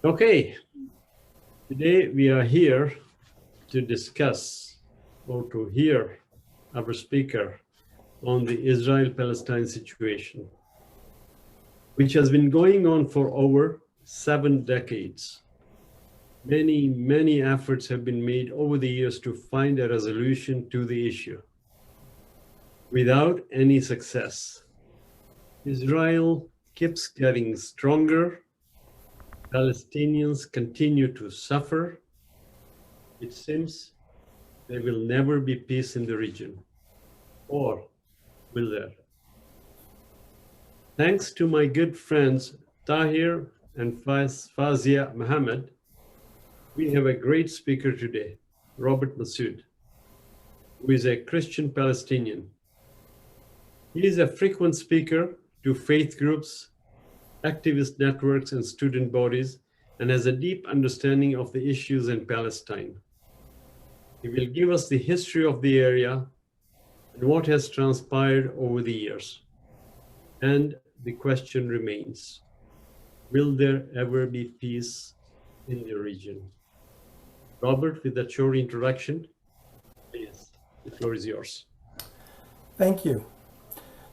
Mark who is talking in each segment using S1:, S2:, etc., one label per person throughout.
S1: Okay, today we are here to discuss or to hear our speaker on the Israel-Palestine situation, which has been going on for over 7 decades. Many efforts have been made over the years to find a resolution to the issue, without any success. Israel keeps getting stronger. Palestinians continue to suffer. It seems there will never be peace in the region, or will there? Thanks to my good friends Tahir and Fazia Mohammed, we have a great speaker today, Robert Massoud, who is a Christian Palestinian. He is a frequent speaker to faith groups, activist networks, and student bodies, and has a deep understanding of the issues in Palestine. He will give us the history of the area and what has transpired over the years. And the question remains, will there ever be peace in the region? Robert, with that short introduction, please, the floor is yours.
S2: Thank you.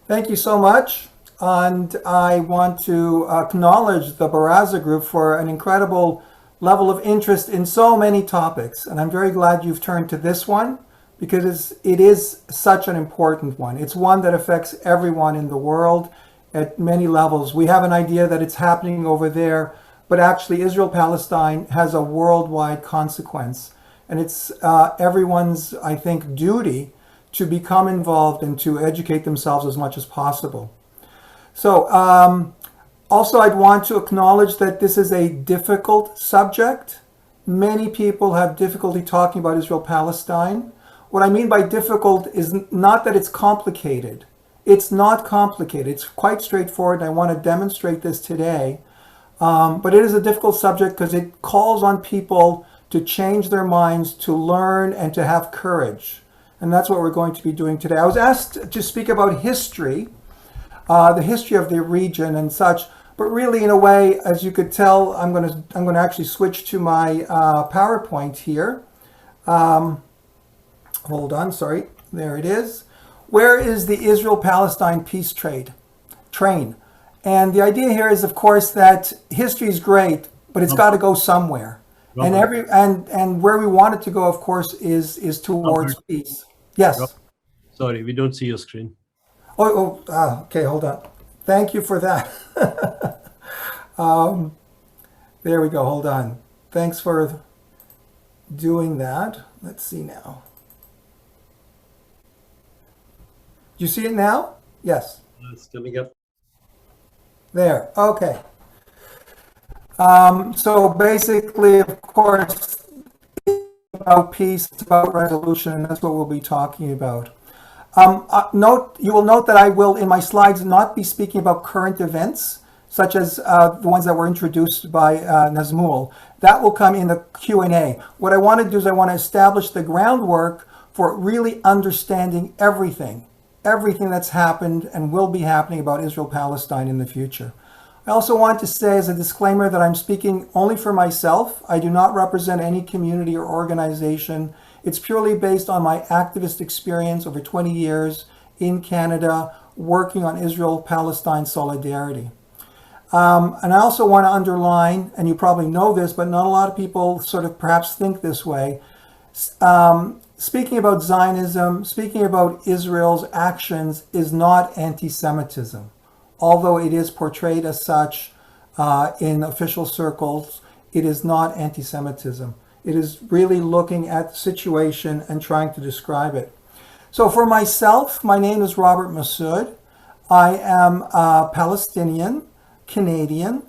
S2: Thank you so much. And I want to acknowledge the Baraza Group for an incredible level of interest in so many topics. And I'm very glad you've turned to this one because it is such an important one. It's one that affects everyone in the world at many levels. We have an idea that it's happening over there, but actually Israel-Palestine has a worldwide consequence. And it's everyone's, I think, duty to become involved and to educate themselves as much as possible. So also I'd want to acknowledge that this is a difficult subject. Many people have difficulty talking about Israel-Palestine. What I mean by difficult is not that it's complicated. It's not complicated. It's quite straightforward, and I want to demonstrate this today. But it is a difficult subject because it calls on people to change their minds, to learn, and to have courage. And that's what we're going to be doing today. I was asked to speak about history, the history of the region and such, but really, in a way, as you could tell, I'm going to actually switch to my PowerPoint here. Hold on, sorry, there it is. Where is the Israel-Palestine peace train? And the idea here is, of course, that history is great, but it's got to go somewhere.
S1: Robert.
S2: And where we want it to go, of course, is towards
S1: Robert.
S2: peace. Yes.
S1: Robert. Sorry, we don't see your screen.
S2: Okay, hold on. Thank you for that. There we go, hold on. Thanks for doing that. Let's see now. You see it now? Yes.
S1: It's coming up.
S2: There, okay. So basically, of course, it's about peace, it's about resolution, and that's what we'll be talking about. You will note that I will, in my slides, not be speaking about current events, such as the ones that were introduced by Nazmul. That will come in the Q&A. What I want to do is I want to establish the groundwork for really understanding everything that's happened and will be happening about Israel-Palestine in the future. I also want to say as a disclaimer that I'm speaking only for myself. I do not represent any community or organization. It's purely based on my activist experience over 20 years in Canada, working on Israel-Palestine solidarity. And I also want to underline, and you probably know this, but not a lot of people sort of perhaps think this way, speaking about Zionism, speaking about Israel's actions is not anti-Semitism. Although it is portrayed as such in official circles, it is not anti-Semitism. It is really looking at the situation and trying to describe it. So for myself, my name is Robert Massoud. I am a Palestinian, Canadian.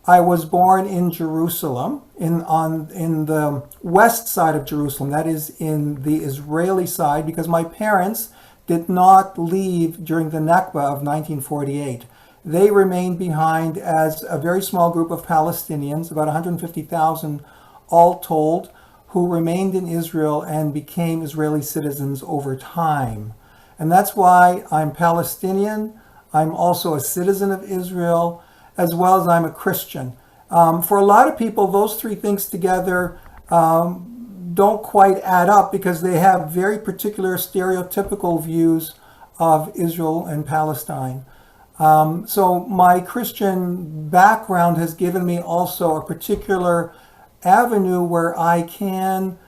S2: I was born in Jerusalem, in the west side of Jerusalem, that is in the Israeli side, because my parents did not leave during the Nakba of 1948. They remained behind as a very small group of Palestinians, about 150,000 all told, who remained in Israel and became Israeli citizens over time. And that's why I'm Palestinian. I'm also a citizen of Israel, as well as I'm a Christian. For a lot of people, those three things together don't quite add up because they have very particular stereotypical views of Israel and Palestine. So my Christian background has given me also a particular avenue where I can,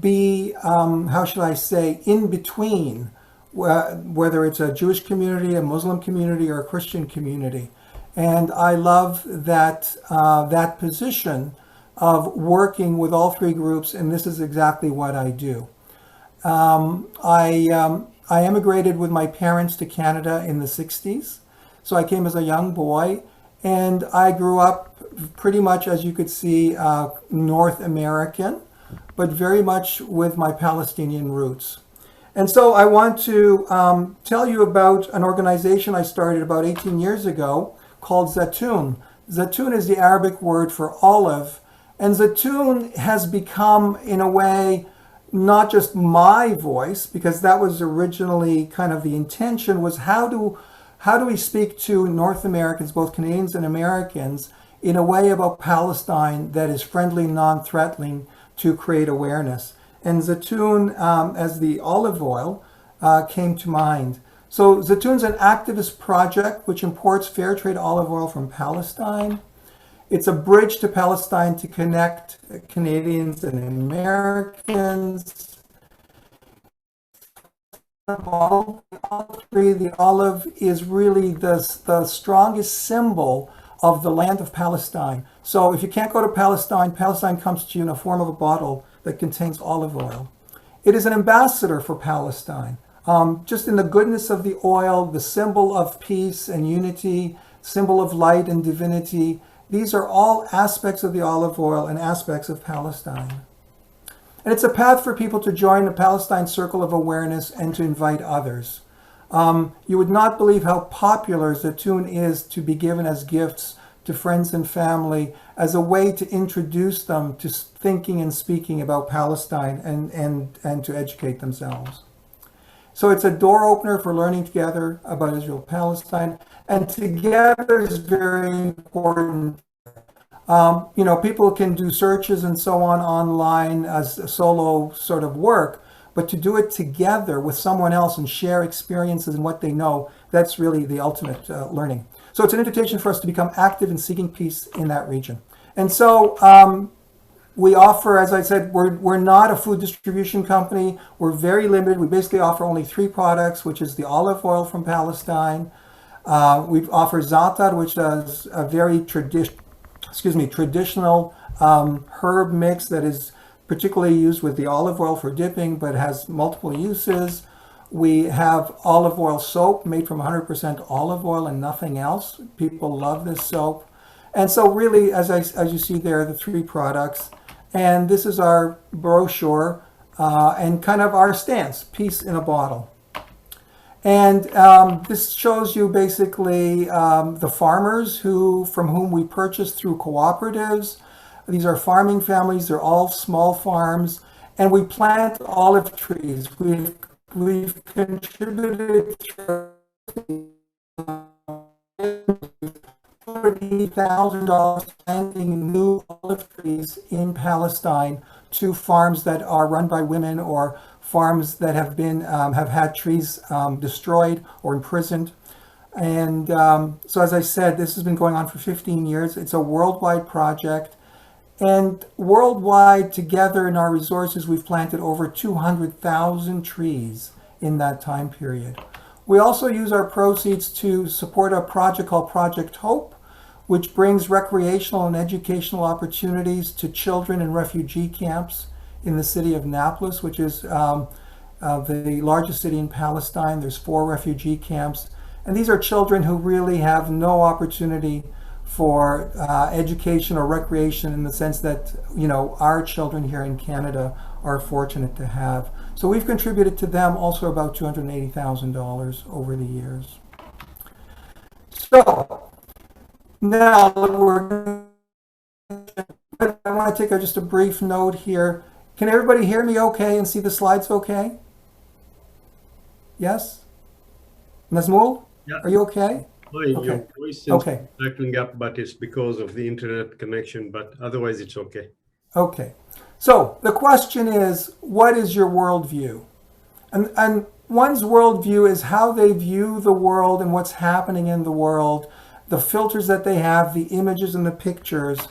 S2: be, how should I say, in between, whether it's a Jewish community, a Muslim community, or a Christian community. And I love that position of working with all three groups, and this is exactly what I do. I emigrated with my parents to Canada in the 60s. So I came as a young boy, and I grew up pretty much, as you could see, North American, but very much with my Palestinian roots. And so I want to tell you about an organization I started about 18 years ago called Zaytoun. Zaytoun is the Arabic word for olive, and Zaytoun has become, in a way, not just my voice, because that was originally kind of the intention, was how do we speak to North Americans, both Canadians and Americans, in a way about Palestine that is friendly, non-threatening, to create awareness. And Zaytoun, as the olive oil, came to mind. So Zaytoun's an activist project which imports fair trade olive oil from Palestine. It's a bridge to Palestine to connect Canadians and Americans. The olive is really the strongest symbol of the land of Palestine. So if you can't go to Palestine, Palestine comes to you in the form of a bottle that contains olive oil. It is an ambassador for Palestine. Just in the goodness of the oil, the symbol of peace and unity, symbol of light and divinity. These are all aspects of the olive oil and aspects of Palestine. And it's a path for people to join the Palestine Circle of Awareness and to invite others. You would not believe how popular Zaytoun is to be given as gifts to friends and family as a way to introduce them to thinking and speaking about Palestine and to educate themselves. So it's a door opener for learning together about Israel-Palestine, and together is very important. People can do searches and so on online as a solo sort of work, but to do it together with someone else and share experiences and what they know, that's really the ultimate learning. So it's an invitation for us to become active in seeking peace in that region. And so we offer, as I said, we're not a food distribution company. We're very limited. We basically offer only 3 products, which is the olive oil from Palestine. We offer za'atar, which is a very traditional herb mix that is particularly used with the olive oil for dipping, but has multiple uses. We have olive oil soap made from 100% olive oil and nothing else. People love this soap. And so really, as you see there, the 3 products. And this is our brochure and kind of our stance, peace in a bottle. And this shows you basically the farmers from whom we purchase through cooperatives. These are farming families. They're all small farms. And we plant olive trees. We've contributed $30,000 planting new olive trees in Palestine to farms that are run by women or farms that have had trees destroyed or imprisoned. And so as I said, this has been going on for 15 years. It's a worldwide project. And worldwide, together in our resources, we've planted over 200,000 trees in that time period. We also use our proceeds to support a project called Project Hope, which brings recreational and educational opportunities to children in refugee camps in the city of Nablus, which is the largest city in Palestine. There's 4 refugee camps. And these are children who really have no opportunity for education or recreation in the sense that, our children here in Canada are fortunate to have. So we've contributed to them also about $280,000 over the years. So now I want to take just a brief note here. Can everybody hear me okay and see the slides okay? Yes? Massoud?
S1: Yeah.
S2: Are you okay?
S1: Hi, your
S2: Okay.
S1: voice seems to
S2: Okay.
S1: be cracking up, but it's because of the internet connection, but otherwise it's okay.
S2: Okay. So the question is, what is your worldview? And one's worldview is how they view the world and what's happening in the world, the filters that they have, the images and the pictures.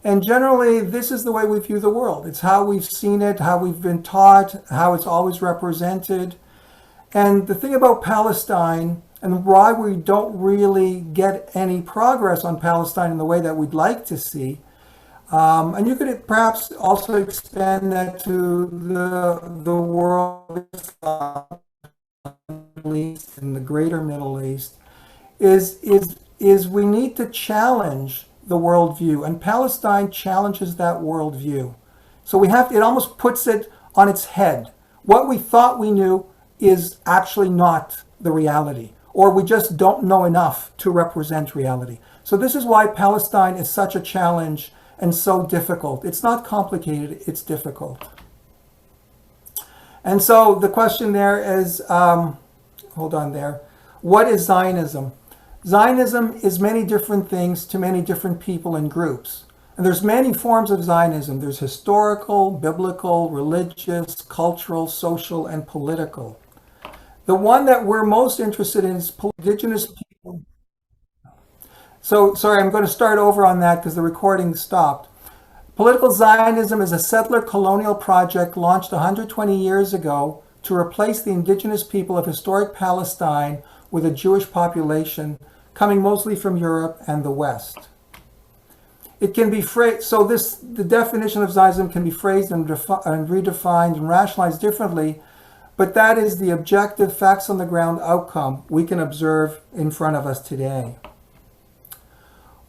S2: And generally, this is the way we view the world. It's how we've seen it, how we've been taught, how it's always represented. And the thing about Palestine and why we don't really get any progress on Palestine in the way that we'd like to see, and you could perhaps also expand that to the world, Middle East and the greater Middle East, is we need to challenge the worldview, and Palestine challenges that worldview. So we have it almost puts it on its head. What we thought we knew is actually not the reality, or we just don't know enough to represent reality. So this is why Palestine is such a challenge and so difficult. It's not complicated, it's difficult. And so the question there is, hold on there, what is Zionism? Zionism is many different things to many different people and groups. And there's many forms of Zionism. There's historical, biblical, religious, cultural, social, and political. The one that we're most interested in is indigenous people. So, sorry, I'm going to start over on that because the recording stopped. Political Zionism is a settler colonial project launched 120 years ago to replace the indigenous people of historic Palestine with a Jewish population coming mostly from Europe and the West. It can be phrased, so the definition of Zionism can be phrased and redefined and rationalized differently, but that is the objective facts on the ground outcome we can observe in front of us today.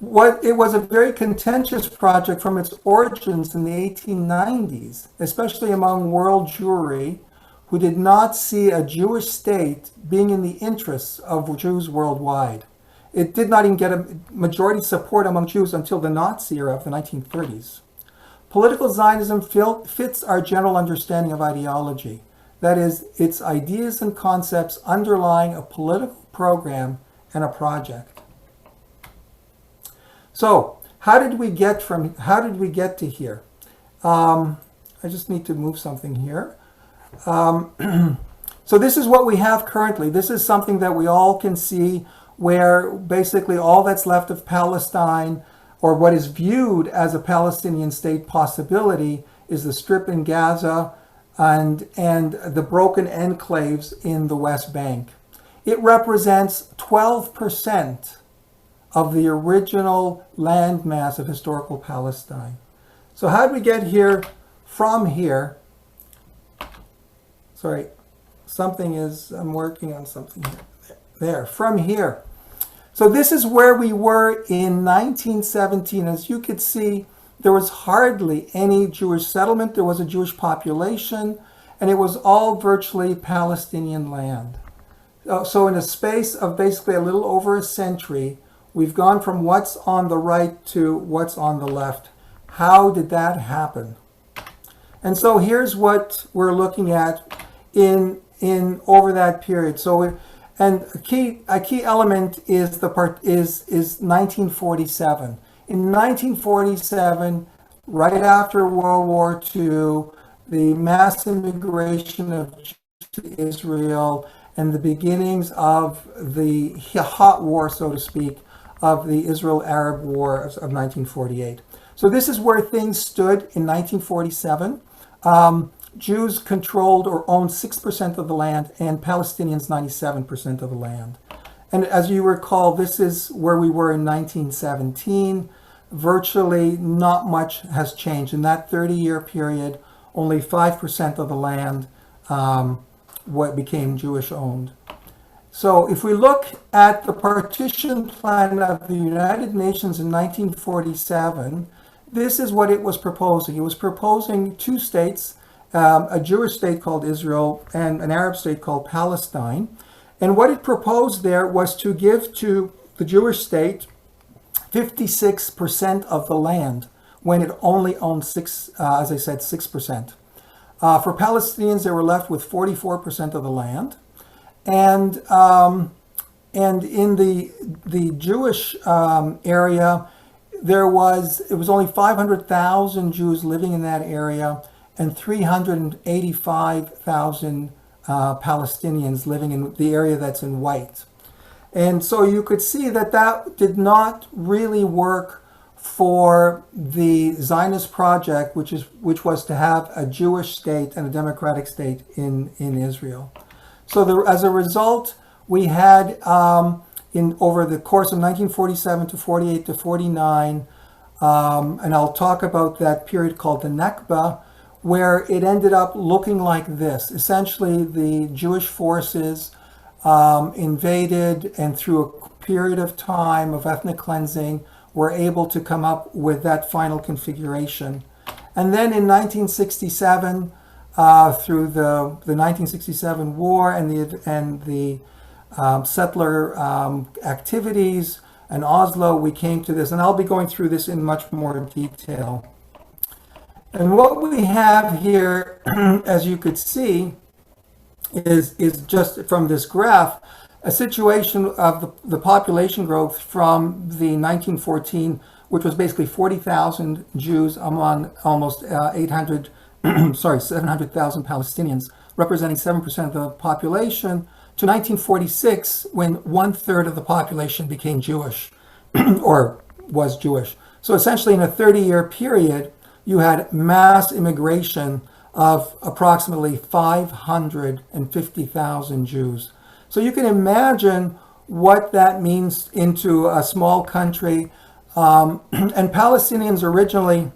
S2: It was a very contentious project from its origins in the 1890s, especially among world Jewry, who did not see a Jewish state being in the interests of Jews worldwide. It did not even get a majority support among Jews until the Nazi era of the 1930s. Political Zionism fits our general understanding of ideology. That is, it's ideas and concepts underlying a political program and a project. So, how did we get to here? I just need to move something here. So this is what we have currently. This is something that we all can see, where basically all that's left of Palestine, or what is viewed as a Palestinian state possibility, is the Strip in Gaza and the broken enclaves in the West Bank. It represents 12% of the original landmass of historical Palestine. So how did we get here from here? Sorry, I'm working on something here. There, from here. So this is where we were in 1917. As you could see, there was hardly any Jewish settlement. There was a Jewish population, and it was all virtually Palestinian land. So in a space of basically a little over a century, we've gone from what's on the right to what's on the left. How did that happen? And so here's what we're looking at in over that period. So, and a key element is 1947. In 1947, right after World War II, the mass immigration of Jews to Israel and the beginnings of the hot war, so to speak, of the Israel-Arab War of 1948. So this is where things stood in 1947. Jews controlled or owned 6% of the land, and Palestinians 97% of the land. And as you recall, this is where we were in 1917. Virtually not much has changed. In that 30-year period, only 5% of the land what became Jewish owned. So if we look at the partition plan of the United Nations in 1947, this is what it was proposing. It was proposing two states, a Jewish state called Israel and an Arab state called Palestine. And what it proposed there was to give to the Jewish state 56% of the land when it only owned 6%. For Palestinians, they were left with 44% of the land. And And in the Jewish area, it was only 500,000 Jews living in that area, and 385,000 Palestinians living in the area that's in white. And so you could see that did not really work for the Zionist project, which was to have a Jewish state and a democratic state in Israel. So as a result, we had over the course of 1947 to 48 to 49, and I'll talk about that period called the Nakba, where it ended up looking like this. Essentially, the Jewish forces invaded, and through a period of time of ethnic cleansing, were able to come up with that final configuration. And then in 1967, through the 1967 war and the settler activities and Oslo, we came to this, and I'll be going through this in much more detail. And what we have here, as you could see, is just from this graph, a situation of the population growth from the 1914, which was basically 40,000 Jews among almost 700,000 Palestinians, representing 7% of the population, to 1946, when 1/3 of the population became Jewish, or was Jewish. So essentially, in a 30-year period, you had mass immigration of approximately 550,000 Jews. So you can imagine what that means into a small country. And Palestinians originally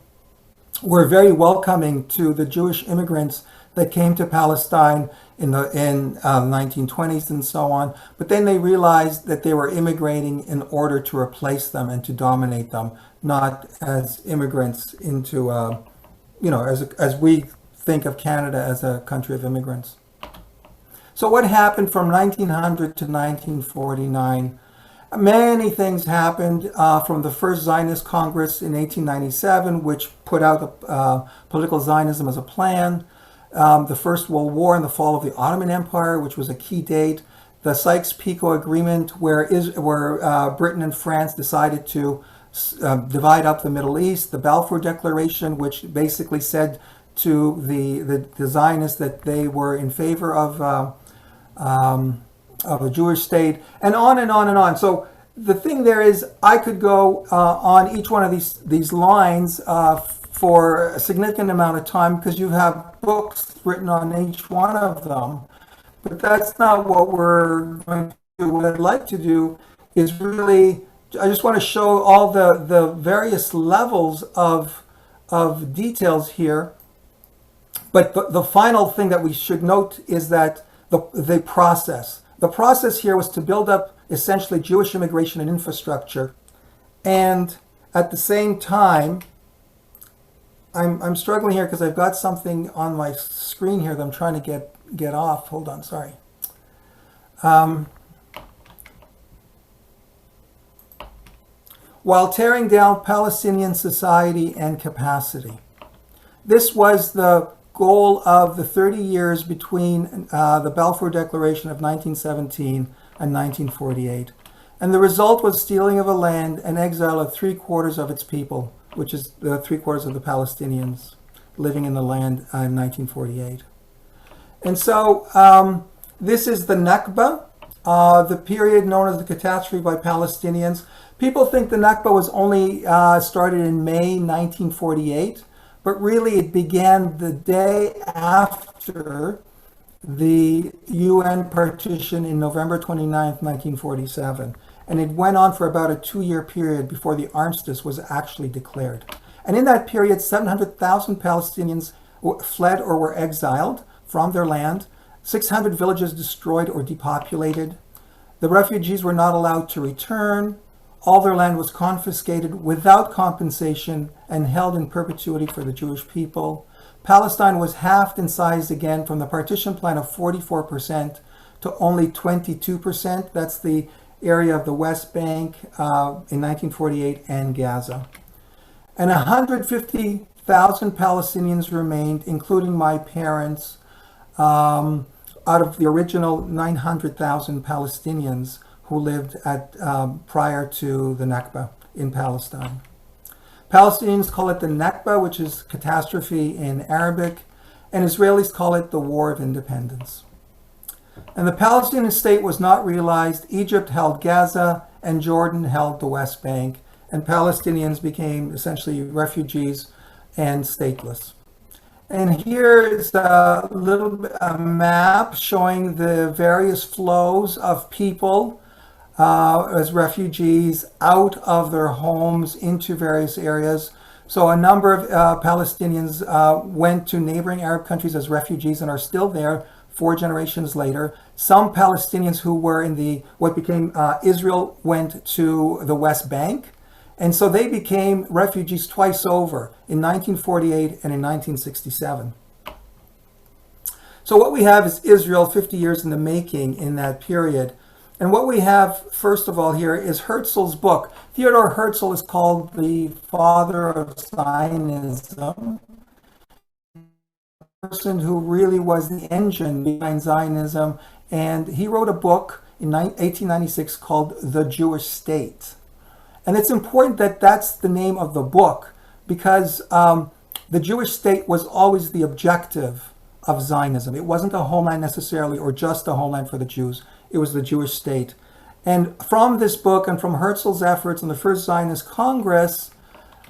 S2: were very welcoming to the Jewish immigrants that came to Palestine in 1920s and so on. But then they realized that they were immigrating in order to replace them and to dominate them, not as immigrants into, as we think of Canada as a country of immigrants. So what happened from 1900 to 1949? Many things happened from the first Zionist Congress in 1897, which put out political Zionism as a plan. The First World War and the fall of the Ottoman Empire, which was a key date. The Sykes-Picot Agreement, where Britain and France decided to divide up the Middle East. The Belford Declaration, which basically said to the Zionists that they were in favor of a Jewish state, and on and on and on. So the thing there is, I could go on each one of these lines for a significant amount of time, because you have books written on each one of them. But that's not what we're going to do. What I'd like to do is really, I just want to show all the various levels of details here. But the final thing that we should note is that the process. The process here was to build up essentially Jewish immigration and infrastructure. And at the same time, I'm struggling here because I've got something on my screen here that I'm trying to get off. Hold on, sorry. While tearing down Palestinian society and capacity. This was the goal of the 30 years between the Belford Declaration of 1917 and 1948. And the result was stealing of a land and exile of 3/4 of its people, which is the 3/4 of the Palestinians living in the land in 1948. And so this is the Nakba, the period known as the catastrophe by Palestinians. People think the Nakba was only started in May 1948, but really it began the day after the UN partition in November 29th, 1947. And it went on for about a 2-year period before the armistice was actually declared. And in that period, 700,000 Palestinians fled or were exiled from their land, 600 villages destroyed or depopulated. The refugees were not allowed to return. All their land was confiscated without compensation and held in perpetuity for the Jewish people. Palestine was halved in size again from the partition plan of 44% to only 22%. That's the area of the West Bank in 1948 and Gaza. And 150,000 Palestinians remained, including my parents, out of the original 900,000 Palestinians who lived prior to the Nakba in Palestine. Palestinians call it the Nakba, which is catastrophe in Arabic, and Israelis call it the War of Independence. And the Palestinian state was not realized. Egypt held Gaza, and Jordan held the West Bank, and Palestinians became essentially refugees and stateless. And here is a map showing the various flows of people as refugees out of their homes into various areas. So a number of Palestinians went to neighboring Arab countries as refugees and are still there 4 generations later. Some Palestinians who were in what became Israel went to the West Bank. And so they became refugees twice over, in 1948 and in 1967. So what we have is Israel 50 years in the making in that period. And what we have, first of all, here is Herzl's book. Theodor Herzl is called the father of Zionism, a person who really was the engine behind Zionism. And he wrote a book in 1896 called The Jewish State. And it's important that that's the name of the book, because the Jewish state was always the objective of Zionism. It wasn't a homeland necessarily, or just a homeland for the Jews. It was the Jewish state. And from this book and from Herzl's efforts in the First Zionist Congress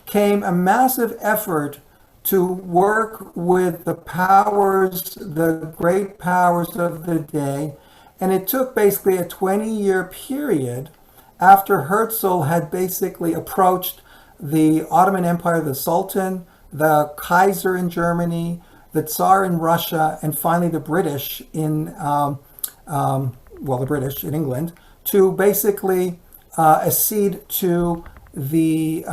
S2: came a massive effort to work with the powers, the great powers of the day. And it took basically a 20-year period after Herzl had basically approached the Ottoman Empire, the Sultan, the Kaiser in Germany, the Tsar in Russia, and finally the British the British in England, to basically accede to the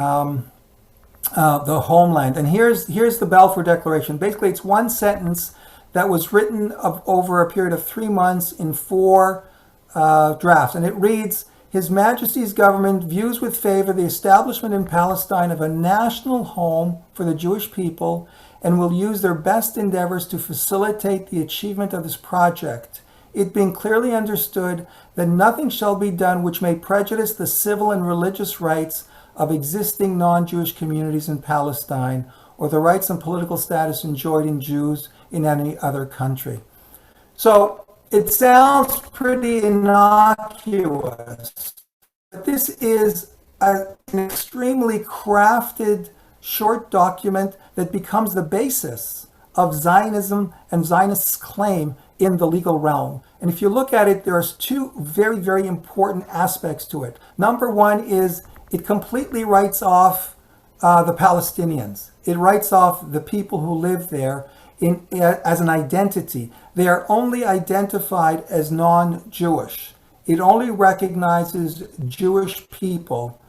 S2: homeland. And here's the Belford Declaration. Basically, it's one sentence that was written over a period of 3 months in 4 drafts, and it reads, "His Majesty's government views with favor the establishment in Palestine of a national home for the Jewish people and will use their best endeavors to facilitate the achievement of this project, it being clearly understood that nothing shall be done which may prejudice the civil and religious rights of existing non-Jewish communities in Palestine or the rights and political status enjoyed in Jews in any other country." So it sounds pretty innocuous, but this is an extremely crafted short document that becomes the basis of Zionism and Zionists' claim in the legal realm. And if you look at it, there's 2 very, very important aspects to it. Number one is it completely writes off the Palestinians. It writes off the people who live there as an identity. They are only identified as non-Jewish. It only recognizes Jewish people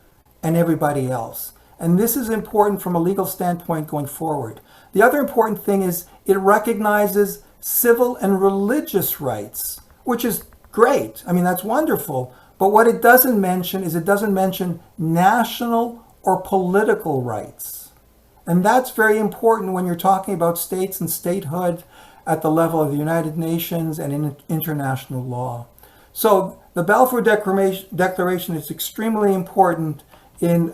S2: and everybody else. And this is important from a legal standpoint going forward. The other important thing is it recognizes civil and religious rights, which is great. I mean, that's wonderful. But what it doesn't mention is it doesn't mention national or political rights. And that's very important when you're talking about states and statehood at the level of the United Nations and in international law. So the Balfour Declaration is extremely important in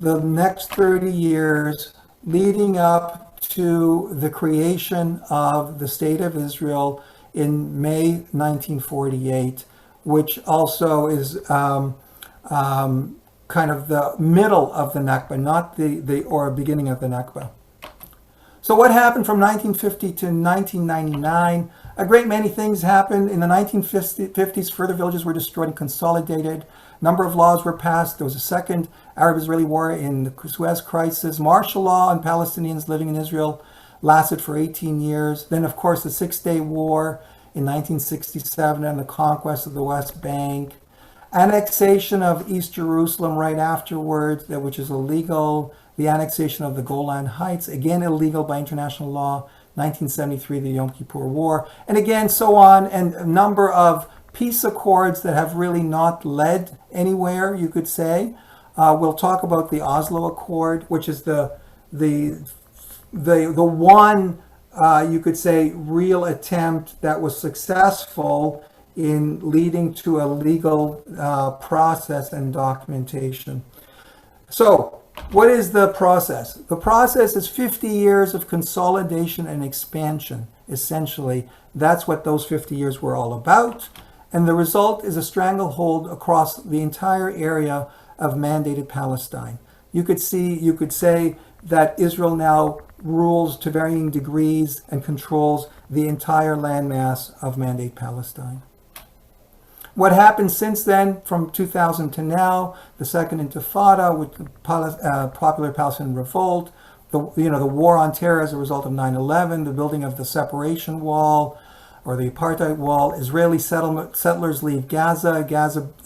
S2: the next 30 years leading up to the creation of the State of Israel in May 1948, which also is kind of the middle of the Nakba, not or beginning of the Nakba. So what happened from 1950 to 1999? A great many things happened. In the 1950s, further villages were destroyed and consolidated. A number of laws were passed. There was a second Arab-Israeli war in the Suez Crisis. Martial law on Palestinians living in Israel lasted for 18 years. Then, of course, the Six-Day War in 1967 and the conquest of the West Bank. Annexation of East Jerusalem right afterwards, which is illegal. The annexation of the Golan Heights, again illegal by international law. 1973, the Yom Kippur War, and again, so on, and a number of peace accords that have really not led anywhere, you could say. We'll talk about the Oslo Accord, which is the one, you could say, real attempt that was successful in leading to a legal process and documentation. So, what is the process? The process is 50 years of consolidation and expansion. Essentially, that's what those 50 years were all about. And the result is a stranglehold across the entire area of mandated Palestine. You could say that Israel now rules to varying degrees and controls the entire landmass of mandated Palestine. What happened since then, from 2000 to now, the Second Intifada, with the Popular Palestinian Revolt, the war on terror as a result of 9/11, the building of the separation wall or the apartheid wall, Israeli settlers leave Gaza,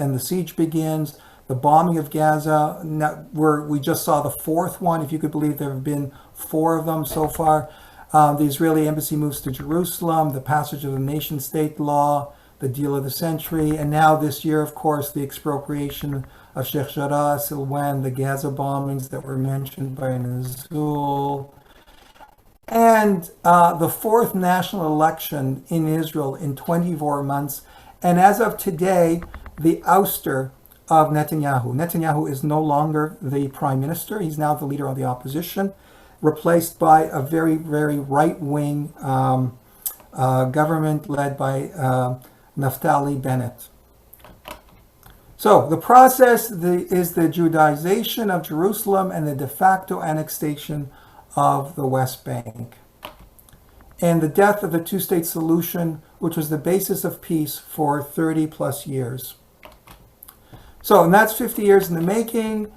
S2: and the siege begins. The bombing of Gaza, we just saw the fourth one, if you could believe there have been 4 of them so far. The Israeli embassy moves to Jerusalem, the passage of the nation-state law, the deal of the century, and now this year, of course, the expropriation of Sheikh Jarrah, Silwan, the Gaza bombings that were mentioned by Massoud, and the 4th national election in Israel in 24 months. And as of today, the ouster of Netanyahu. Netanyahu is no longer the prime minister. He's now the leader of the opposition, replaced by a very, very right-wing government led by Naftali Bennett. So the process is the Judaization of Jerusalem and the de facto annexation of the West Bank, and the death of the two-state solution, which was the basis of peace for 30 plus years. So, and that's 50 years in the making.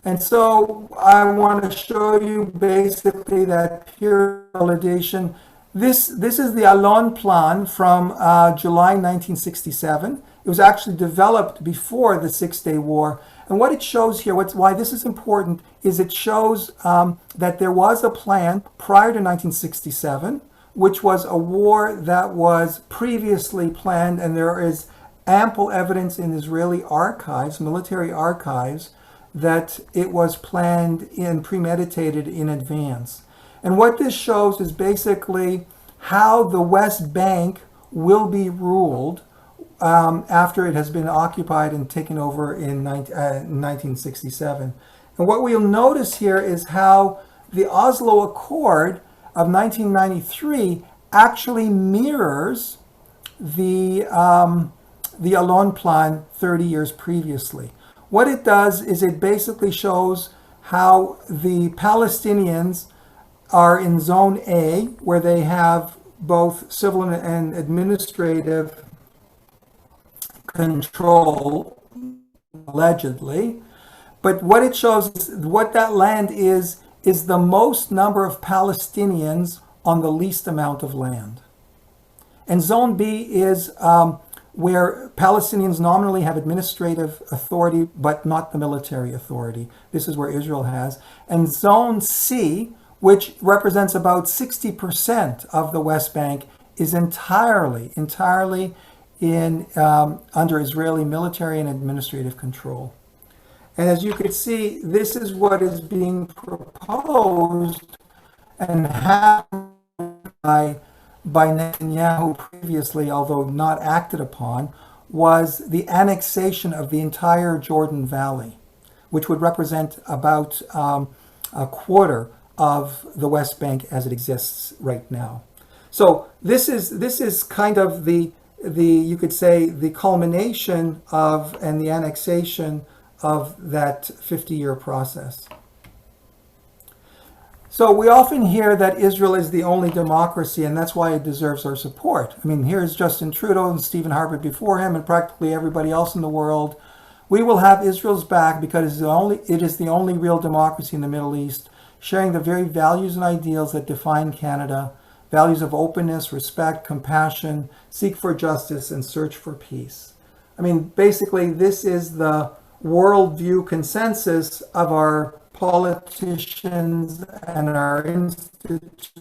S2: And so I want to show you basically that period of consolidation. This is the Alon Plan from July 1967. It was actually developed before the Six-Day War. And what it shows here, why this is important, is it shows that there was a plan prior to 1967, which was a war that was previously planned, and there is ample evidence in Israeli archives, military archives, that it was planned and premeditated in advance. And what this shows is basically how the West Bank will be ruled after it has been occupied and taken over in 1967. And what we'll notice here is how the Oslo Accord of 1993 actually mirrors the Alon Plan 30 years previously. What it does is it basically shows how the Palestinians are in Zone A, where they have both civil and administrative control, allegedly. But what it shows is what that land is the most number of Palestinians on the least amount of land. And Zone B is where Palestinians nominally have administrative authority, but not the military authority. This is where Israel has. And Zone C, which represents about 60% of the West Bank, is entirely in under Israeli military and administrative control. And as you can see, this is what is being proposed and happened by Netanyahu previously, although not acted upon, was the annexation of the entire Jordan Valley, which would represent about a quarter of the West Bank as it exists right now. So this is kind of the you could say the culmination of and the annexation of that 50-year process. So we often hear that Israel is the only democracy, and that's why it deserves our support. I mean, here's Justin Trudeau and Stephen Harper before him, and practically everybody else in the world. We will have Israel's back because it is the only real democracy in the Middle East, sharing the very values and ideals that define Canada, values of openness, respect, compassion, seek for justice, and search for peace. I mean, basically, this is the worldview consensus of our politicians and our institutes,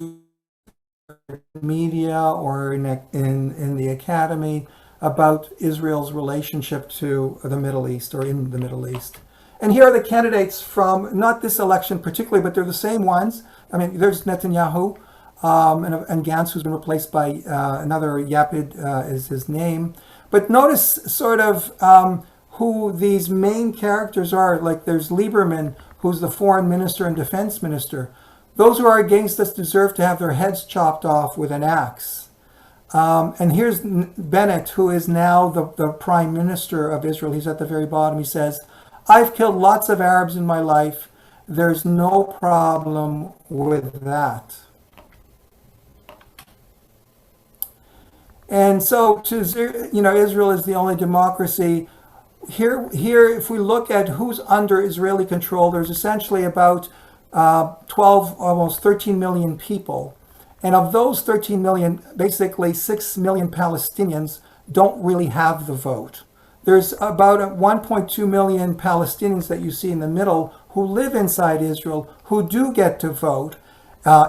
S2: media, or in the academy about Israel's relationship to the Middle East or in the Middle East. And here are the candidates from, not this election particularly, but they're the same ones. I mean, there's Netanyahu and Gantz, who's been replaced by another Yapid is his name. But notice sort of who these main characters are. Like there's Lieberman, who's the foreign minister and defense minister. Those who are against us deserve to have their heads chopped off with an axe. And here's Bennett, who is now the prime minister of Israel. He's at the very bottom. He says, I've killed lots of Arabs in my life. There's no problem with that. And so, Israel is the only democracy. Here, if we look at who's under Israeli control, there's essentially about 12, almost 13 million people. And of those 13 million, basically 6 million Palestinians don't really have the vote. There's about 1.2 million Palestinians that you see in the middle who live inside Israel, who do get to vote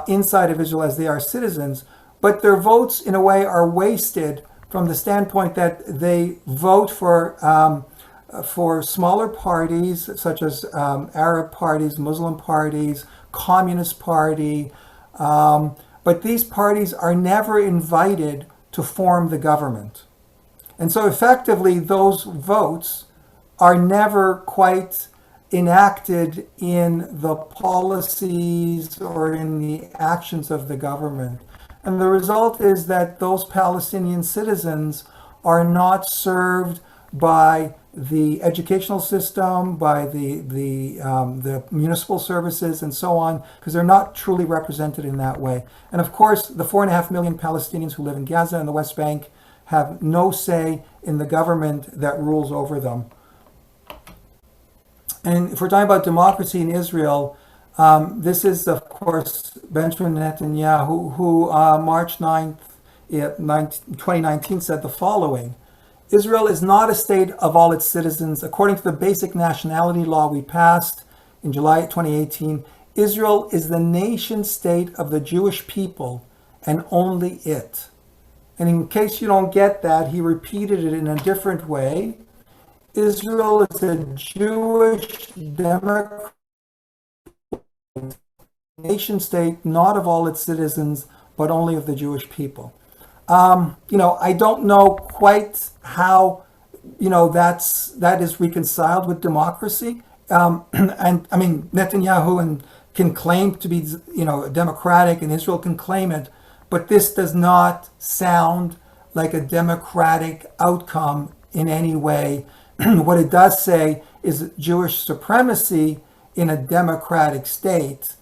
S2: inside of Israel as they are citizens, but their votes in a way are wasted from the standpoint that they vote for smaller parties such as Arab parties, Muslim parties, Communist Party, but these parties are never invited to form the government. And so effectively those votes are never quite enacted in the policies or in the actions of the government. And the result is that those Palestinian citizens are not served by the educational system, by the municipal services and so on, because they're not truly represented in that way. And of course, the 4.5 million Palestinians who live in Gaza and the West Bank have no say in the government that rules over them. And if we're talking about democracy in Israel, this is, of course, Benjamin Netanyahu, who March 9th, 2019 said the following: Israel is not a state of all its citizens. According to the basic nationality law we passed in July 2018, Israel is the nation state of the Jewish people and only it. And in case you don't get that, he repeated it in a different way. Israel is a Jewish democratic nation state, not of all its citizens, but only of the Jewish people. I don't know quite how, that is reconciled with democracy. And I mean, Netanyahu can claim to be, democratic, and Israel can claim it, but this does not sound like a democratic outcome in any way. What it does say is Jewish supremacy in a democratic state,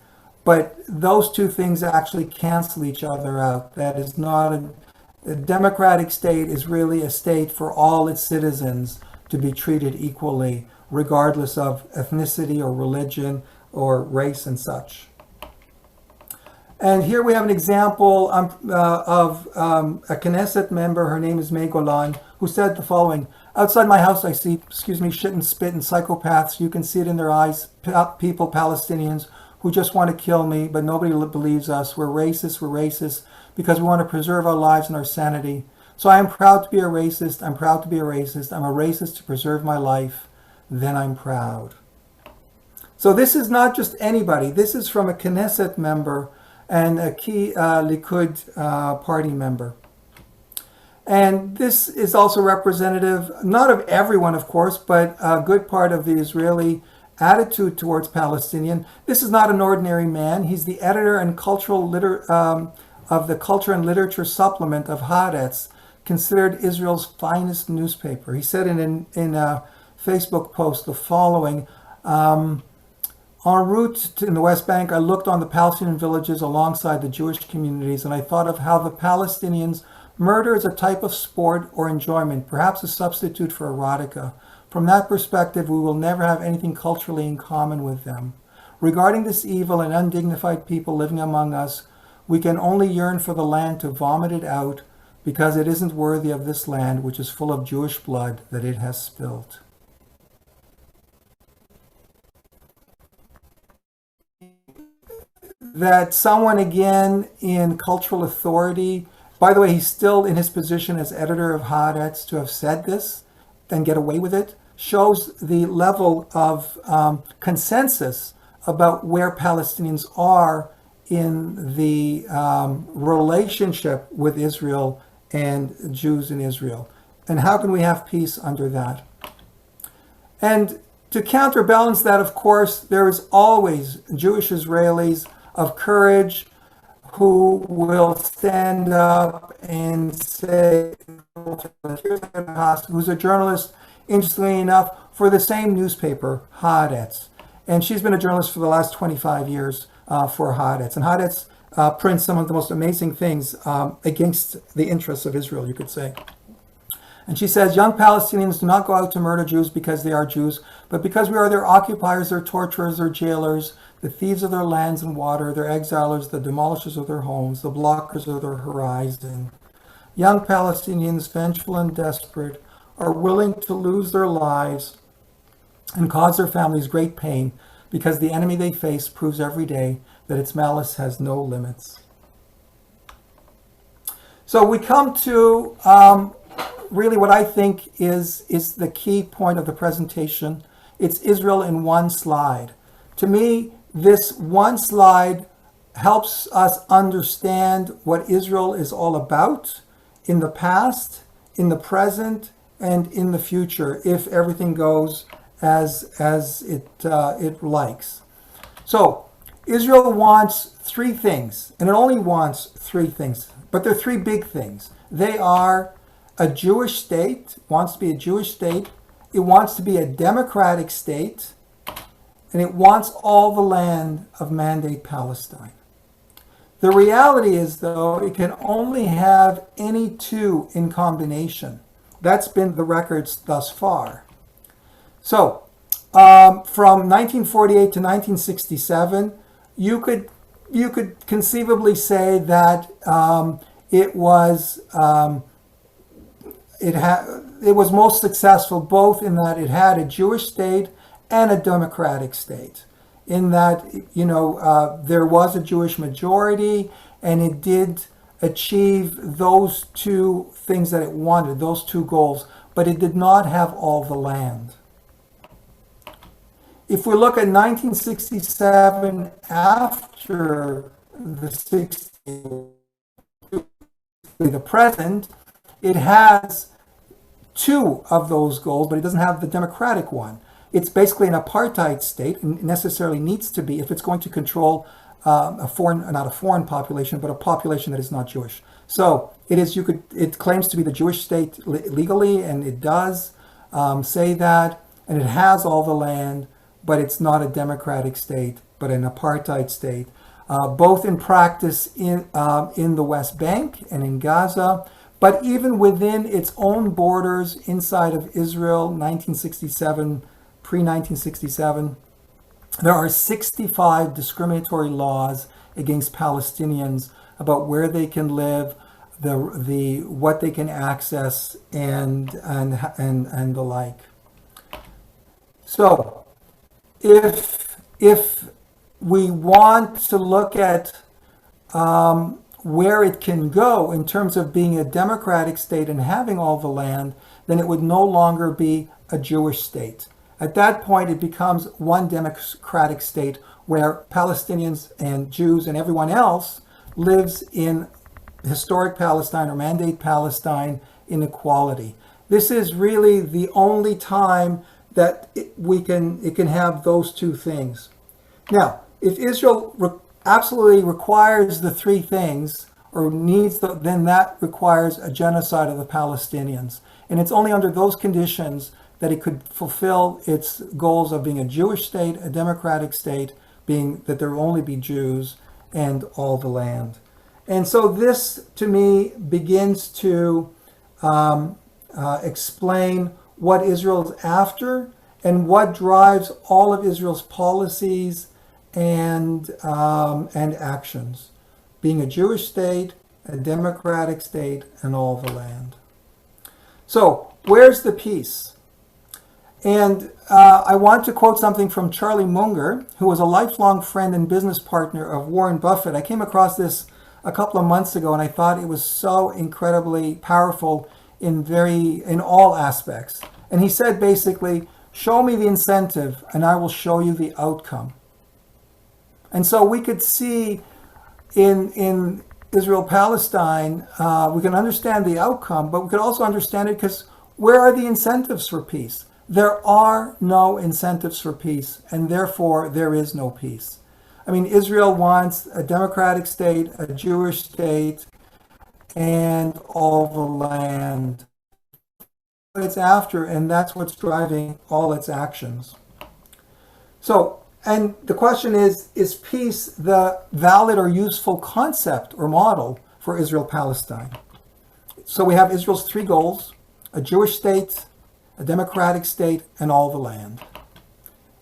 S2: but those two things actually cancel each other out. That is not a democratic state is really a state for all its citizens to be treated equally, regardless of ethnicity or religion or race and such. And here we have an example of a Knesset member, her name is May Golan, who said the following: outside my house I see, shit and spit and psychopaths. You can see it in their eyes, people, Palestinians, who just want to kill me, but nobody believes us. We're racist because we want to preserve our lives and our sanity. So I am proud to be a racist. I'm proud to be a racist. I'm a racist to preserve my life. Then I'm proud. So this is not just anybody. This is from a Knesset member and a key Likud party member. And this is also representative, not of everyone, of course, but a good part of the Israeli attitude towards Palestinian. This is not an ordinary man. He's the editor and of the Culture and Literature Supplement of Haaretz, considered Israel's finest newspaper. He said in a Facebook post the following: en route in the West Bank, I looked on the Palestinian villages alongside the Jewish communities, and I thought of how the Palestinians murder is a type of sport or enjoyment, perhaps a substitute for erotica. From that perspective, we will never have anything culturally in common with them. Regarding this evil and undignified people living among us, we can only yearn for the land to vomit it out, because it isn't worthy of this land, which is full of Jewish blood that it has spilled. That someone again in cultural authority, by the way, he's still in his position as editor of Haaretz, to have said this and get away with it, shows the level of consensus about where Palestinians are in the relationship with Israel and Jews in Israel. And how can we have peace under that? And to counterbalance that, of course, there is always Jewish Israelis of courage who will stand up and say, who's a journalist, interestingly enough, for the same newspaper, Haaretz. And she's been a journalist for the last 25 years for Haaretz. And Haaretz prints some of the most amazing things against the interests of Israel, you could say. And she says, young Palestinians do not go out to murder Jews because they are Jews, but because we are their occupiers, their torturers, their jailers, the thieves of their lands and water, their exilers, the demolishers of their homes, the blockers of their horizon. Young Palestinians, vengeful and desperate, are willing to lose their lives and cause their families great pain because the enemy they face proves every day that its malice has no limits. So we come to really what I think is the key point of the presentation. It's Israel in one slide. To me, this one slide helps us understand what Israel is all about in the past, in the present, and in the future, if everything goes as it likes. So Israel wants three things, and it only wants three things, but they're three big things. They are a Jewish state, wants to be a Jewish state. It wants to be a democratic state, and it wants all the land of Mandate Palestine. The reality is, though, it can only have any two in combination. That's been the records thus far. So, from 1948 to 1967, you could conceivably say that it was most successful both in that it had a Jewish state and a democratic state, in that there was a Jewish majority and it did achieve those two things that it wanted, those two goals, but it did not have all the land. If we look at 1967 after the 60s, the present, it has two of those goals, but it doesn't have the democratic one. It's basically an apartheid state, and necessarily needs to be if it's going to control not a foreign population, but a population that is not Jewish. So it claims to be the Jewish state legally, and it does say that, and it has all the land, but it's not a democratic state, but an apartheid state, both in practice in the West Bank and in Gaza, but even within its own borders inside of Israel, 1967, pre-1967, there are 65 discriminatory laws against Palestinians about where they can live, what they can access, and the like. So, if we want to look at where it can go in terms of being a democratic state and having all the land, then it would no longer be a Jewish state. At that point, it becomes one democratic state where Palestinians and Jews and everyone else lives in historic Palestine or Mandate Palestine in equality. This is really the only time that it can have those two things. Now, if Israel absolutely requires the three things, or needs then that requires a genocide of the Palestinians. And it's only under those conditions that it could fulfill its goals of being a Jewish state, a democratic state, being that there will only be Jews and all the land. And so this, to me, begins to explain what Israel is after and what drives all of Israel's policies and actions. Being a Jewish state, a democratic state, and all the land. So, where's the peace? And I want to quote something from Charlie Munger, who was a lifelong friend and business partner of Warren Buffett. I came across this a couple of months ago, and I thought it was so incredibly powerful in all aspects. And he said basically, show me the incentive, and I will show you the outcome. And so we could see in Israel-Palestine, we can understand the outcome, but we could also understand it because where are the incentives for peace? There are no incentives for peace, and therefore there is no peace. I mean, Israel wants a democratic state, a Jewish state, and all the land it's after, and that's what's driving all its actions. So, and the question is peace the valid or useful concept or model for Israel-Palestine? So we have Israel's three goals: a Jewish state, a democratic state, and all the land.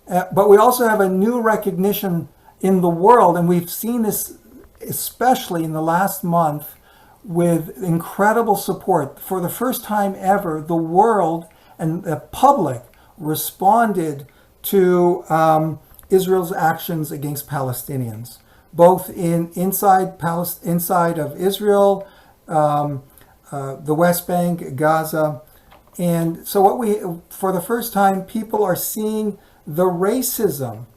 S2: But we also have a new recognition in the world, and we've seen this especially in the last month with incredible support. For the first time ever, the world and the public responded to Israel's actions against Palestinians, both inside of Israel, the West Bank, Gaza. And so for the first time, people are seeing the racism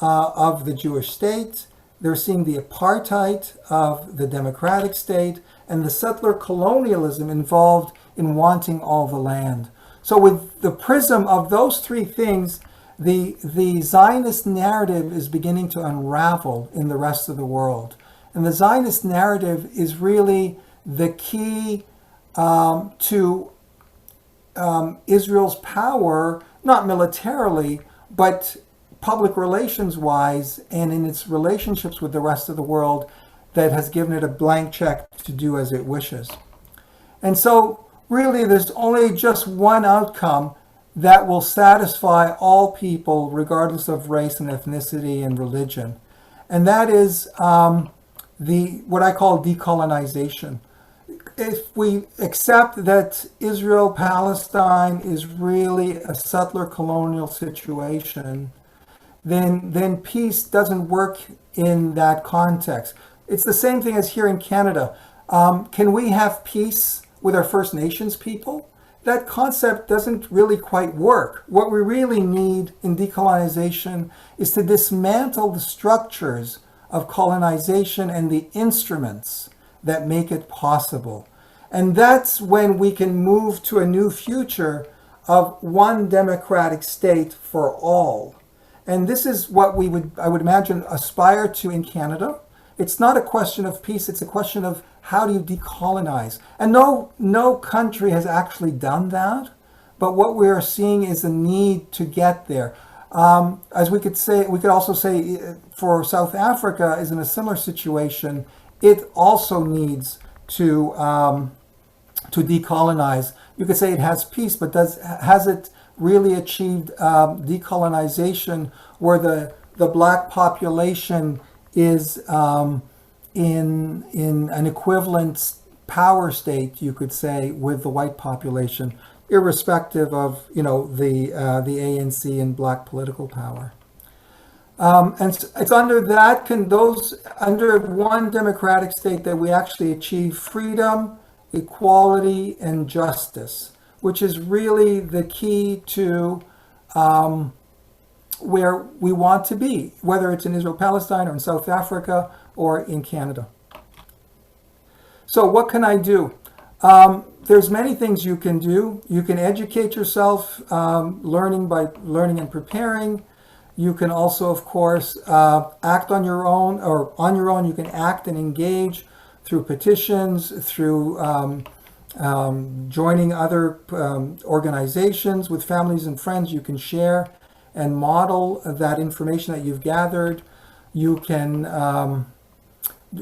S2: of the Jewish state. They're seeing the apartheid of the democratic state and the settler colonialism involved in wanting all the land. So with the prism of those three things, the Zionist narrative is beginning to unravel in the rest of the world. And the Zionist narrative is really the key to Israel's power, not militarily, but public relations wise, and in its relationships with the rest of the world, that has given it a blank check to do as it wishes. And so really there's only just one outcome that will satisfy all people regardless of race and ethnicity and religion. And that is what I call decolonization. If we accept that Israel-Palestine is really a settler colonial situation, then peace doesn't work in that context. It's the same thing as here in Canada. Can we have peace with our First Nations people? That concept doesn't really quite work. What we really need in decolonization is to dismantle the structures of colonization and the instruments that make it possible. And that's when we can move to a new future of one democratic state for all. And this is what I would imagine, aspire to in Canada. It's not a question of peace, it's a question of how do you decolonize. And no country has actually done that, but what we are seeing is the need to get there. As we could also say for South Africa is in a similar situation. It also needs to decolonize. You could say it has peace, but has it really achieved decolonization where the black population is in an equivalent power state, you could say, with the white population, irrespective of the ANC and black political power. And it's under under one democratic state that we actually achieve freedom, equality, and justice, which is really the key to where we want to be, whether it's in Israel-Palestine or in South Africa or in Canada. So what can I do? There's many things you can do. You can educate yourself, learning and preparing. You can also, of course, act on your own, or on your own you can act and engage through petitions, through joining other organizations with families and friends. You can share and model that information that you've gathered. You can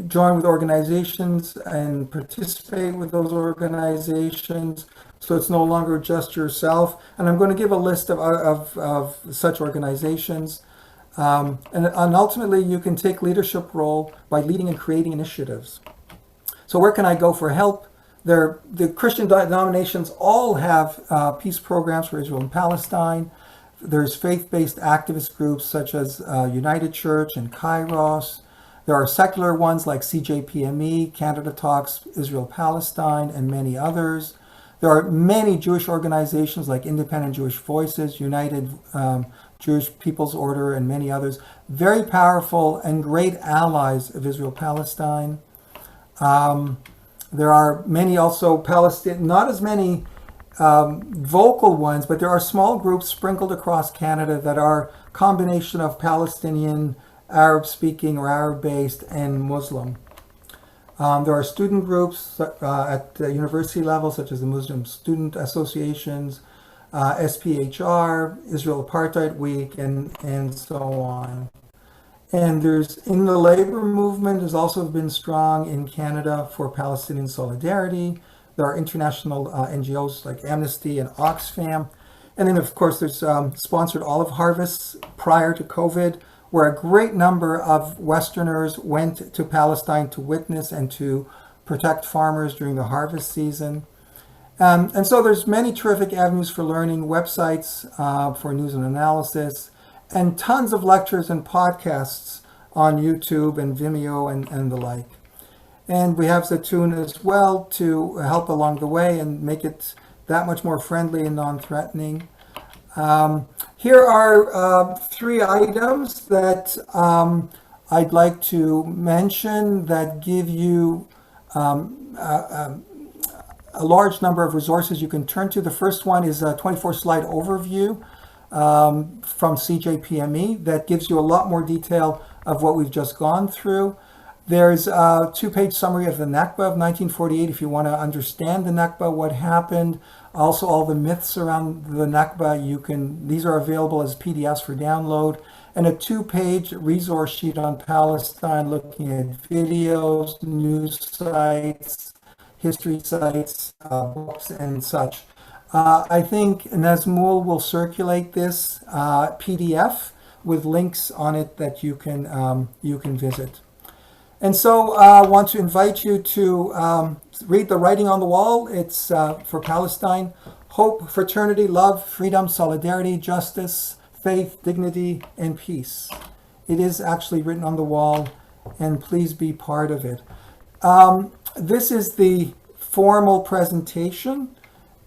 S2: join with organizations and participate with those organizations, so it's no longer just yourself. And I'm going to give a list of such organizations. And ultimately, you can take leadership role by leading and creating initiatives. So where can I go for help? The Christian denominations all have peace programs for Israel and Palestine. There's faith-based activist groups such as United Church and Kairos. There are secular ones like CJPME, Canada Talks, Israel-Palestine, and many others. There are many Jewish organizations like Independent Jewish Voices, United Jewish People's Order, and many others. Very powerful and great allies of Israel-Palestine. There are many also not as many vocal ones, but there are small groups sprinkled across Canada that are combination of Palestinian, Arab-speaking or Arab-based, and Muslim. There are student groups at the university level, such as the Muslim Student Associations, SPHR, Israel Apartheid Week, and so on. And there's, in the labor movement, has also been strong in Canada for Palestinian solidarity. There are international NGOs like Amnesty and Oxfam. And then, of course, there's sponsored olive harvests prior to COVID, where a great number of Westerners went to Palestine to witness and to protect farmers during the harvest season. And so there's many terrific avenues for learning, websites for news and analysis, and tons of lectures and podcasts on YouTube and Vimeo and the like. And we have Zatoon as well to help along the way and make it that much more friendly and non-threatening. Here are 3 items that I'd like to mention that give you a large number of resources you can turn to. The first one is a 24-slide overview from CJPME that gives you a lot more detail of what we've just gone through. There's a 2-page summary of the Nakba of 1948 if you want to understand the Nakba, what happened. Also, all the myths around the Nakba, these are available as PDFs for download. And a 2-page resource sheet on Palestine looking at videos, news sites, history sites, books, and such. I think Nazmul will circulate this PDF with links on it that you can visit. And so I want to invite you to read the writing on the wall. It's for Palestine: hope, fraternity, love, freedom, solidarity, justice, faith, dignity, and peace. It is actually written on the wall, and please be part of it. This is the formal presentation,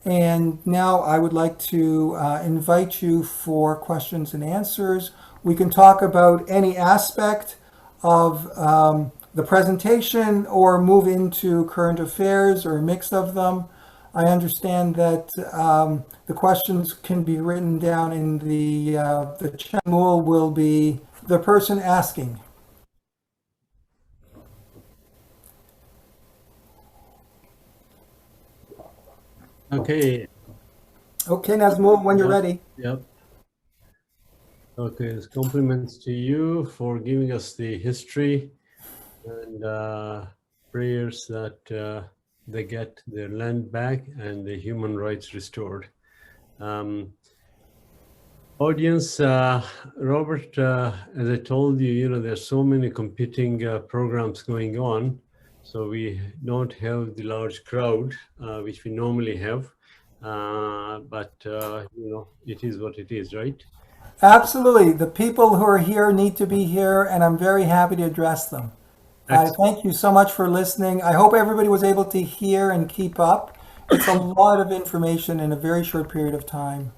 S2: and now I would like to invite you for questions and answers. We can talk about any aspect of the presentation or move into current affairs or a mix of them. I understand that the questions can be written down in the chat. Will be the person asking.
S1: Okay.
S2: Okay, Nazmul, when you're ready.
S1: Yep. Okay, it's compliments to you for giving us the history and prayers that they get their land back and the human rights restored. Audience, Robert, as I told you, there's so many competing programs going on, so we don't have the large crowd which we normally have, but it is what it is, right?
S2: Absolutely. The people who are here need to be here, and I'm very happy to address them. I thank you so much for listening. I hope everybody was able to hear and keep up. It's a lot of information in a very short period of time.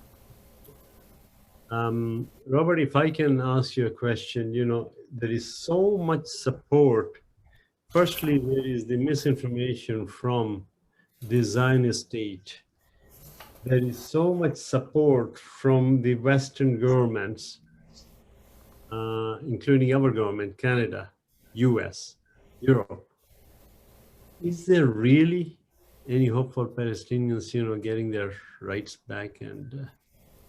S1: Robert, if I can ask you a question, there is so much support. Firstly, there is the misinformation from the Zionist state. There is so much support from the Western governments, including our government, Canada, US, Europe. Is there really any hope for Palestinians, getting their rights back and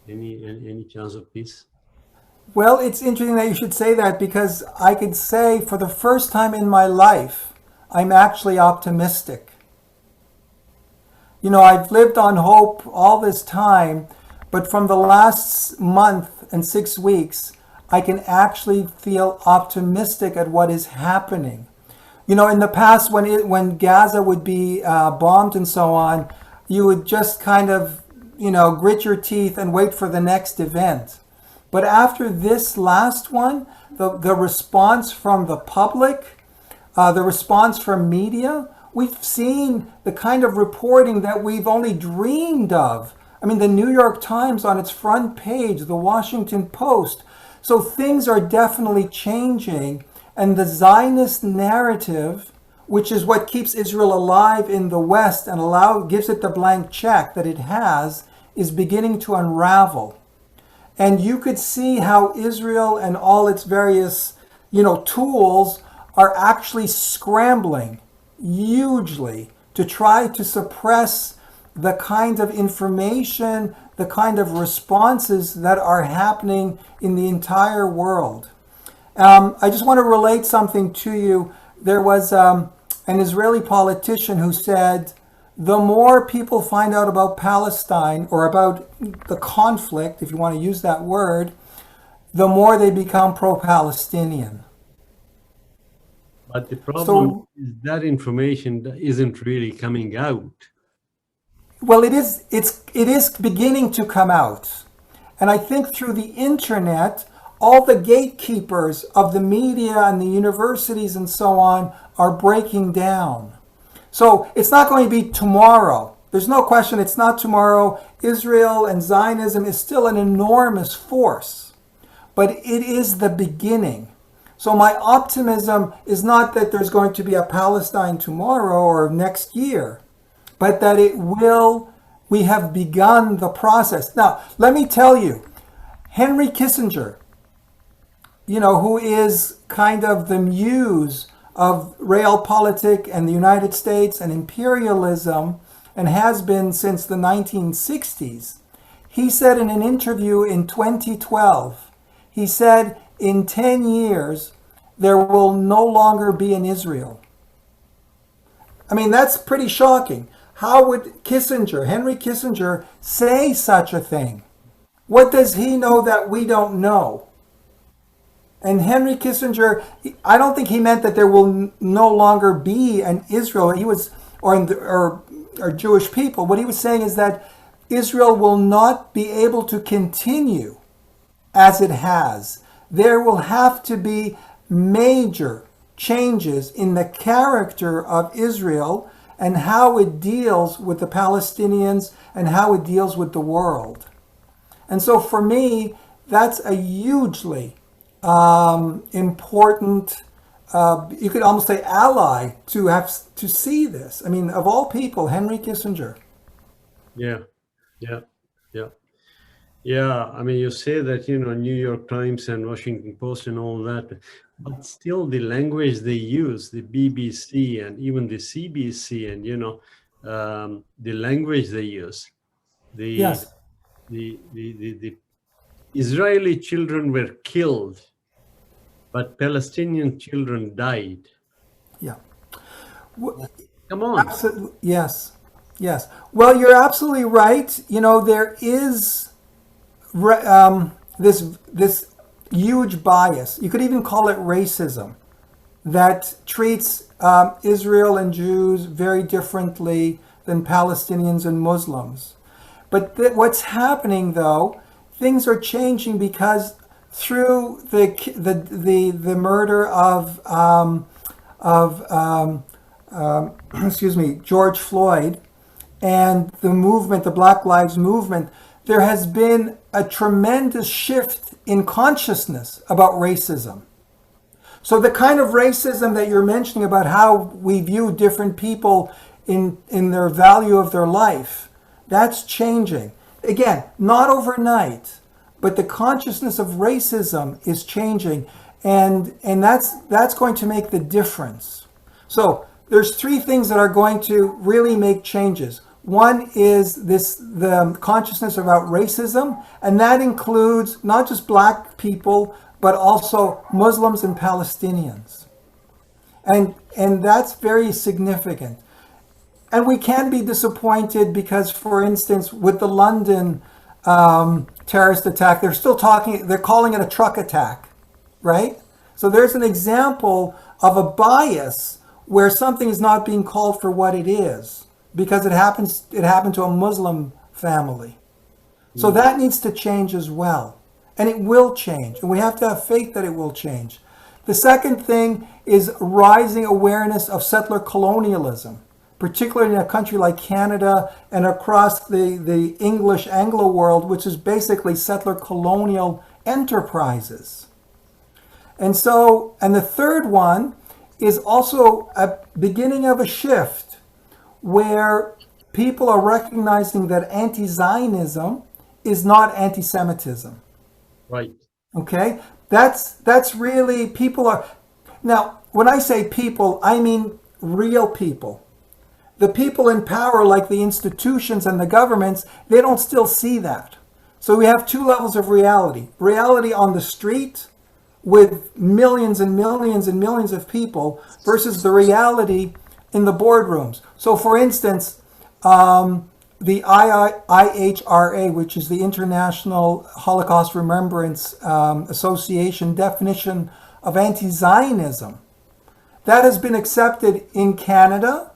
S1: any chance of peace?
S2: Well, it's interesting that you should say that, because I could say for the first time in my life, I'm actually optimistic. I've lived on hope all this time, but from the last month and 6 weeks, I can actually feel optimistic at what is happening. In the past, when Gaza would be bombed and so on, you would just kind of, grit your teeth and wait for the next event. But after this last one, the response from the public, the response from media, we've seen the kind of reporting that we've only dreamed of. I mean, the New York Times on its front page, the Washington Post. So things are definitely changing, and the Zionist narrative, which is what keeps Israel alive in the West and gives it the blank check that it has, is beginning to unravel. And you could see how Israel and all its various, tools are actually scrambling hugely to try to suppress the kind of information, the kind of responses that are happening in the entire world. I just want to relate something to you. There was an Israeli politician who said, the more people find out about Palestine or about the conflict, if you want to use that word, the more they become pro-Palestinian.
S1: But the problem is that information isn't really coming out.
S2: Well, it is beginning to come out. And I think through the internet, all the gatekeepers of the media and the universities and so on are breaking down. So it's not going to be tomorrow. There's no question it's not tomorrow. Israel and Zionism is still an enormous force, but it is the beginning. So my optimism is not that there's going to be a Palestine tomorrow or next year, but that we have begun the process. Now, let me tell you, Henry Kissinger, who is kind of the muse of realpolitik and the United States and imperialism, and has been since the 1960s, he said in an interview in 2012, he said, in 10 years, there will no longer be an Israel. I mean, that's pretty shocking. How would Henry Kissinger, say such a thing? What does he know that we don't know? And Henry Kissinger, I don't think he meant that there will no longer be an Israel. He was, or Jewish people. What he was saying is that Israel will not be able to continue as it has. There will have to be major changes in the character of Israel and how it deals with the Palestinians and how it deals with the world. And so for me, that's a hugely important, you could almost say ally to see this. I mean, of all people, Henry Kissinger.
S1: Yeah. I mean, you say that, New York Times and Washington Post and all that, but still the language they use, the BBC and even the CBC and, the language they use, the Israeli children were killed, but Palestinian children died.
S2: Yeah.
S1: Come on.
S2: Absolutely. Yes. Well, you're absolutely right. There is this huge bias. You could even call it racism that treats Israel and Jews very differently than Palestinians and Muslims. But what's happening, though, things are changing because through the murder of George Floyd and the movement, the Black Lives Movement, there has been a tremendous shift in consciousness about racism. So the kind of racism that you're mentioning about how we view different people in their value of their life, that's changing. Again, not overnight, but the consciousness of racism is changing, and that's going to make the difference. So there's three things that are going to really make changes. One is the consciousness about racism, and that includes not just Black people, but also Muslims and Palestinians. And that's very significant. And we can be disappointed because, for instance, with the London terrorist attack, they're calling it a truck attack, right? So there's an example of a bias where something is not being called for what it is because it happened to a Muslim family. So that needs to change as well. And it will change. And we have to have faith that it will change. The second thing is rising awareness of settler colonialism, particularly in a country like Canada and across the English Anglo world, which is basically settler colonial enterprises. And the third one is also a beginning of a shift where people are recognizing that anti-Zionism is not anti-Semitism.
S1: Right.
S2: Okay? That's really, people are, now, when I say people, I mean real people. The people in power, like the institutions and the governments, they don't still see that. So we have two levels of reality. Reality on the street with millions and millions and millions of people versus the reality in the boardrooms. So for instance, the IHRA, which is the International Holocaust Remembrance Association definition of anti-Zionism, that has been accepted in Canada,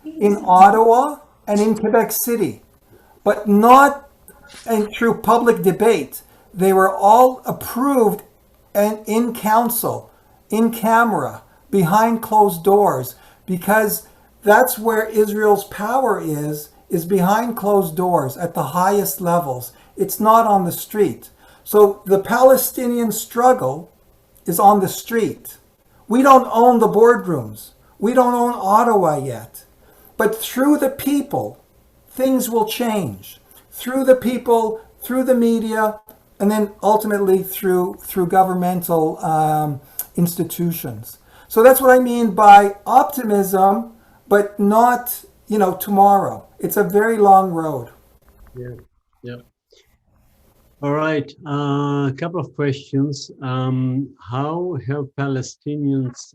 S2: in Ottawa, and in Quebec City, but not through public debate. They were all approved and in council, in camera, behind closed doors, because that's where Israel's power is behind closed doors at the highest levels. It's not on the street. So the Palestinian struggle is on the street. We don't own the boardrooms. We don't own Ottawa yet. But through the people, things will change. Through the people, through the media, and then ultimately through governmental institutions. So that's what I mean by optimism, but not, tomorrow. It's a very long road.
S1: Yeah. Yeah. All right. A couple of questions. How have Palestine's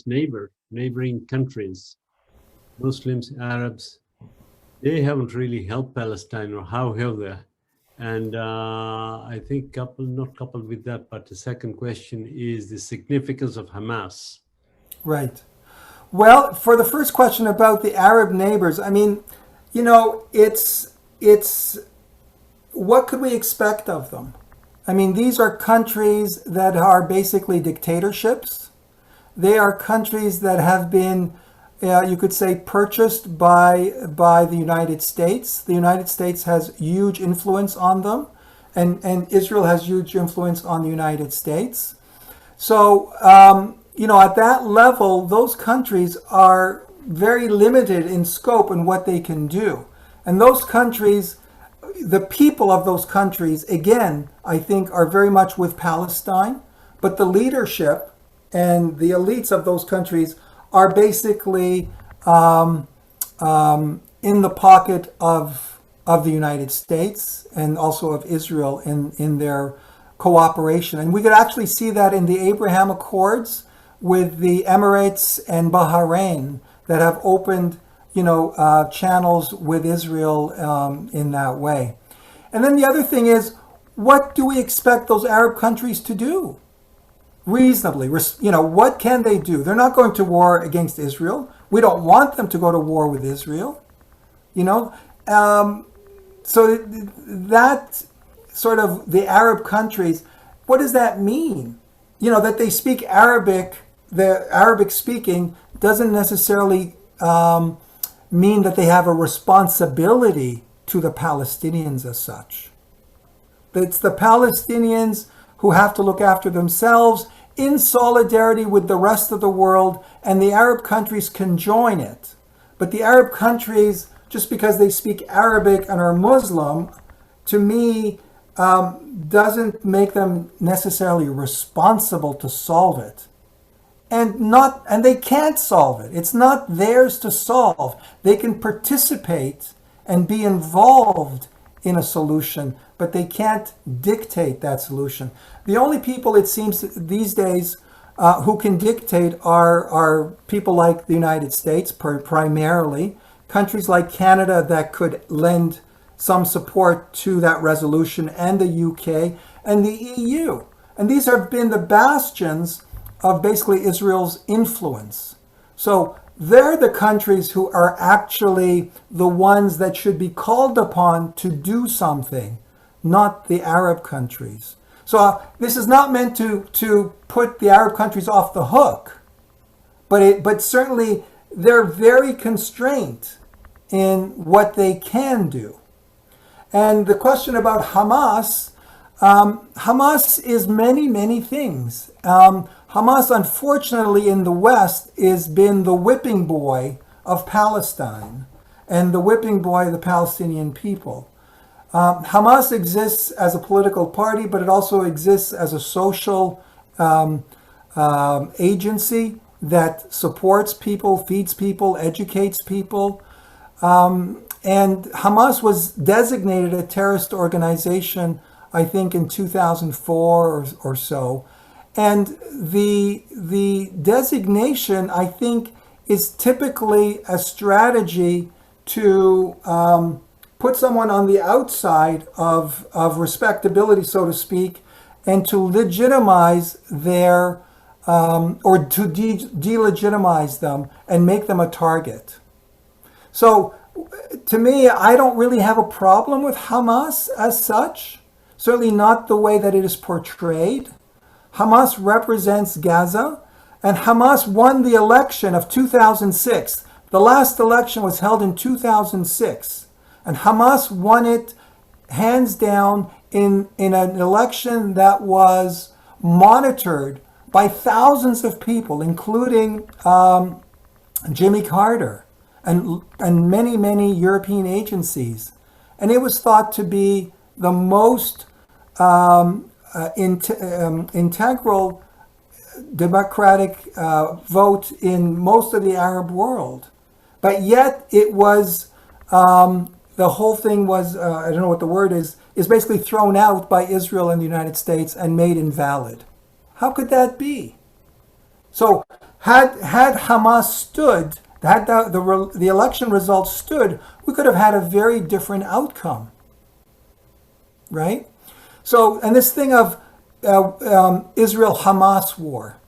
S1: neighboring countries, Muslims, Arabs, they haven't really helped Palestine, or how have they? And I think not coupled with that, but the second question is the significance of Hamas.
S2: Right. Well, for the first question about the Arab neighbors, I mean, it's what could we expect of them? I mean, these are countries that are basically dictatorships. They are countries that have been, you could say, purchased by the United States. The United States has huge influence on them, and Israel has huge influence on the United States. So, at that level, those countries are very limited in scope and what they can do. And those countries, the people of those countries, again, I think are very much with Palestine, but the leadership and the elites of those countries are basically in the pocket of the United States and also of Israel in their cooperation. And we could actually see that in the Abraham Accords with the Emirates and Bahrain that have opened, channels with Israel in that way. And then the other thing is, what do we expect those Arab countries to do? Reasonably, what can they do? They're not going to war against Israel. We don't want them to go to war with Israel. So that sort of the Arab countries, what does that mean? That they speak Arabic, the Arabic speaking doesn't necessarily mean that they have a responsibility to the Palestinians as such. It's the Palestinians who have to look after themselves in solidarity with the rest of the world, and the Arab countries can join it. But the Arab countries, just because they speak Arabic and are Muslim, to me, doesn't make them necessarily responsible to solve it. And they can't solve it. It's not theirs to solve. They can participate and be involved in a solution, but they can't dictate that solution. The only people, it seems these days, who can dictate are people like the United States, primarily, countries like Canada that could lend some support to that resolution, and the UK and the EU. And these have been the bastions of basically Israel's influence. So they're the countries who are actually the ones that should be called upon to do something, not the Arab countries. So this is not meant to put the Arab countries off the hook, but certainly they're very constrained in what they can do. And the question about Hamas, Hamas is many, many things. Hamas, unfortunately, in the West, has been the whipping boy of Palestine and the whipping boy of the Palestinian people. Hamas exists as a political party, but it also exists as a social agency that supports people, feeds people, educates people. And Hamas was designated a terrorist organization, I think, in 2004 or so. And the designation, I think, is typically a strategy to put someone on the outside of respectability, so to speak, and to legitimize their, or to delegitimize them and make them a target. So to me, I don't really have a problem with Hamas as such, certainly not the way that it is portrayed. Hamas represents Gaza, and Hamas won the election of 2006. The last election was held in 2006, and Hamas won it hands down in an election that was monitored by thousands of people, including Jimmy Carter and many, many European agencies. And it was thought to be the most integral democratic vote in most of the Arab world. But yet it was, the whole thing was, I don't know what the word is basically thrown out by Israel and the United States and made invalid. How could that be? So had Hamas stood, had the election results stood, we could have had a very different outcome, right? So, and this thing of Israel-Hamas war,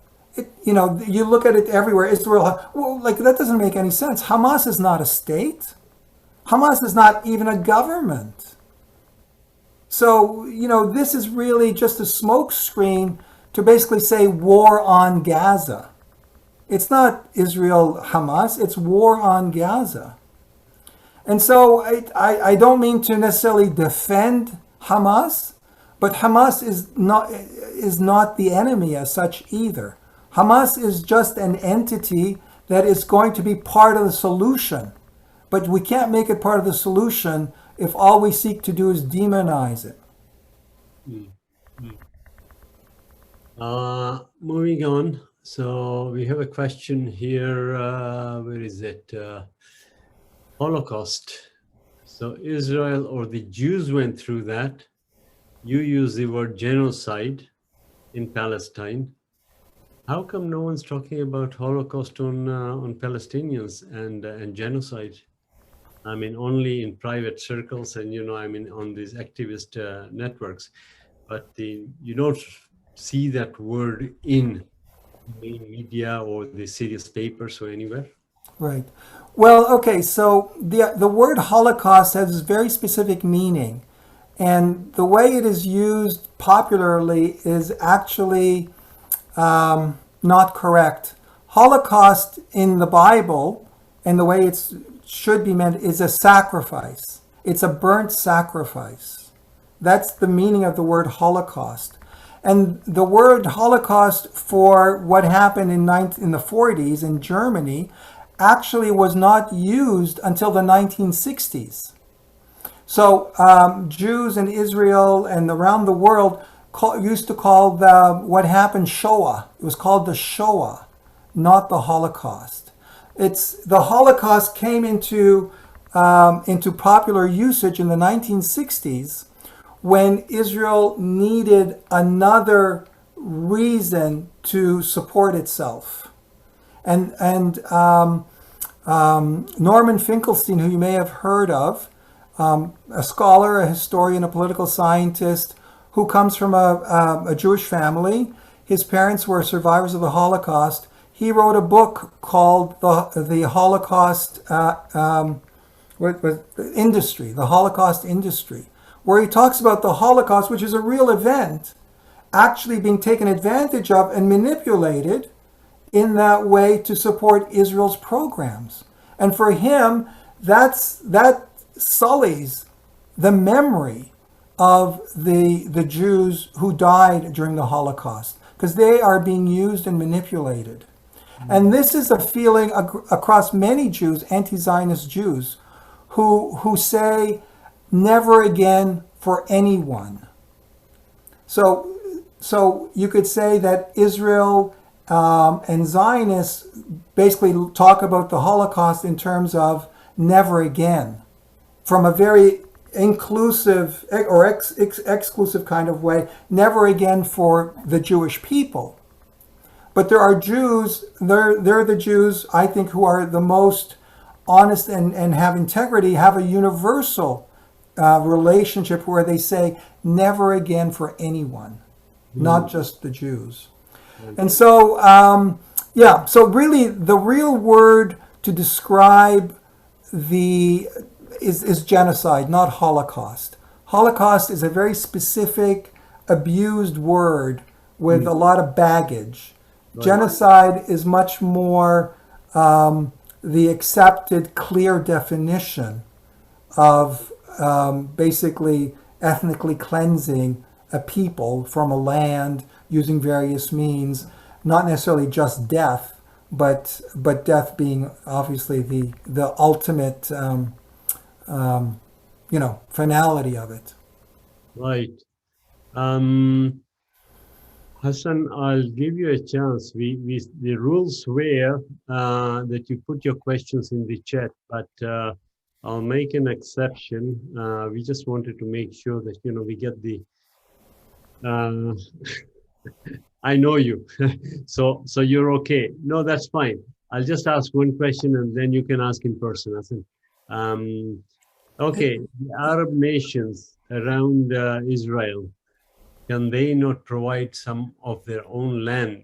S2: you look at it everywhere. That doesn't make any sense. Hamas is not a state. Hamas is not even a government. So, this is really just a smokescreen to basically say war on Gaza. It's not Israel-Hamas, it's war on Gaza. And so I don't mean to necessarily defend Hamas, but Hamas is not the enemy as such either. Hamas is just an entity that is going to be part of the solution. But we can't make it part of the solution if all we seek to do is demonize it.
S1: Moving on. So we have a question here. Where is it? Holocaust. So Israel or the Jews went through that. You use the word genocide in Palestine. How come no one's talking about Holocaust on Palestinians and genocide? I mean, only in private circles and, on these activist networks. But you don't see that word in main media or the serious papers or anywhere.
S2: Right. Well, okay, so the word Holocaust has very specific meaning. And the way it is used popularly is actually not correct. Holocaust in the Bible, and the way it should be meant, is a sacrifice. It's a burnt sacrifice. That's the meaning of the word Holocaust. And the word Holocaust for what happened in the 40s in Germany actually was not used until the 1960s. So Jews in Israel and around the world used to call what happened Shoah. It was called the Shoah, not the Holocaust. The Holocaust came into popular usage in the 1960s when Israel needed another reason to support itself. And Norman Finkelstein, who you may have heard of, a scholar, a historian, a political scientist, who comes from a Jewish family. His parents were survivors of the Holocaust. He wrote a book called the Holocaust Industry, the Holocaust Industry, where he talks about the Holocaust, which is a real event, actually being taken advantage of and manipulated in that way to support Israel's programs. And for him, that sullies the memory of the Jews who died during the Holocaust. because they are being used and manipulated. And this is a feeling across many Jews, anti-Zionist Jews, who say never again for anyone. So you could say that Israel and Zionists basically talk about the Holocaust in terms of never again, from a very inclusive or exclusive kind of way, never again for the Jewish people. But there are Jews, they're the Jews, I think, who are the most honest and have integrity, have a universal relationship where they say never again for anyone, not just the Jews. And so, so really the real word to describe is genocide, not Holocaust. Holocaust is a very specific, abused word with a lot of baggage. Right. Genocide is much more the accepted, clear definition of basically ethnically cleansing a people from a land using various means, not necessarily just death, but death being obviously the ultimate finality of it.
S1: Right. Hassan, I'll give you a chance. The rules were that you put your questions in the chat, but I'll make an exception. We just wanted to make sure that we get the. I know you, so you're okay. No, that's fine. I'll just ask one question, and then you can ask in person, Hassan. Okay, the Arab nations around Israel, can they not provide some of their own land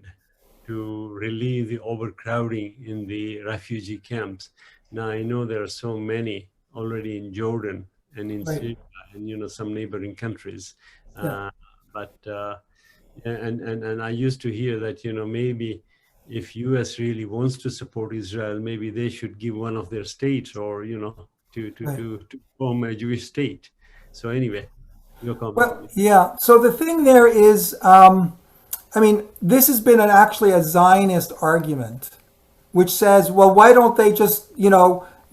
S1: to relieve the overcrowding in the refugee camps? Now, I know there are so many already in Jordan and in Syria and some neighboring countries. And I used to hear that maybe if US really wants to support Israel, maybe they should give one of their states or to form a Jewish state. So anyway, your comment.
S2: Well, yeah. So the thing there is, this has been actually a Zionist argument, which says, well, why don't they just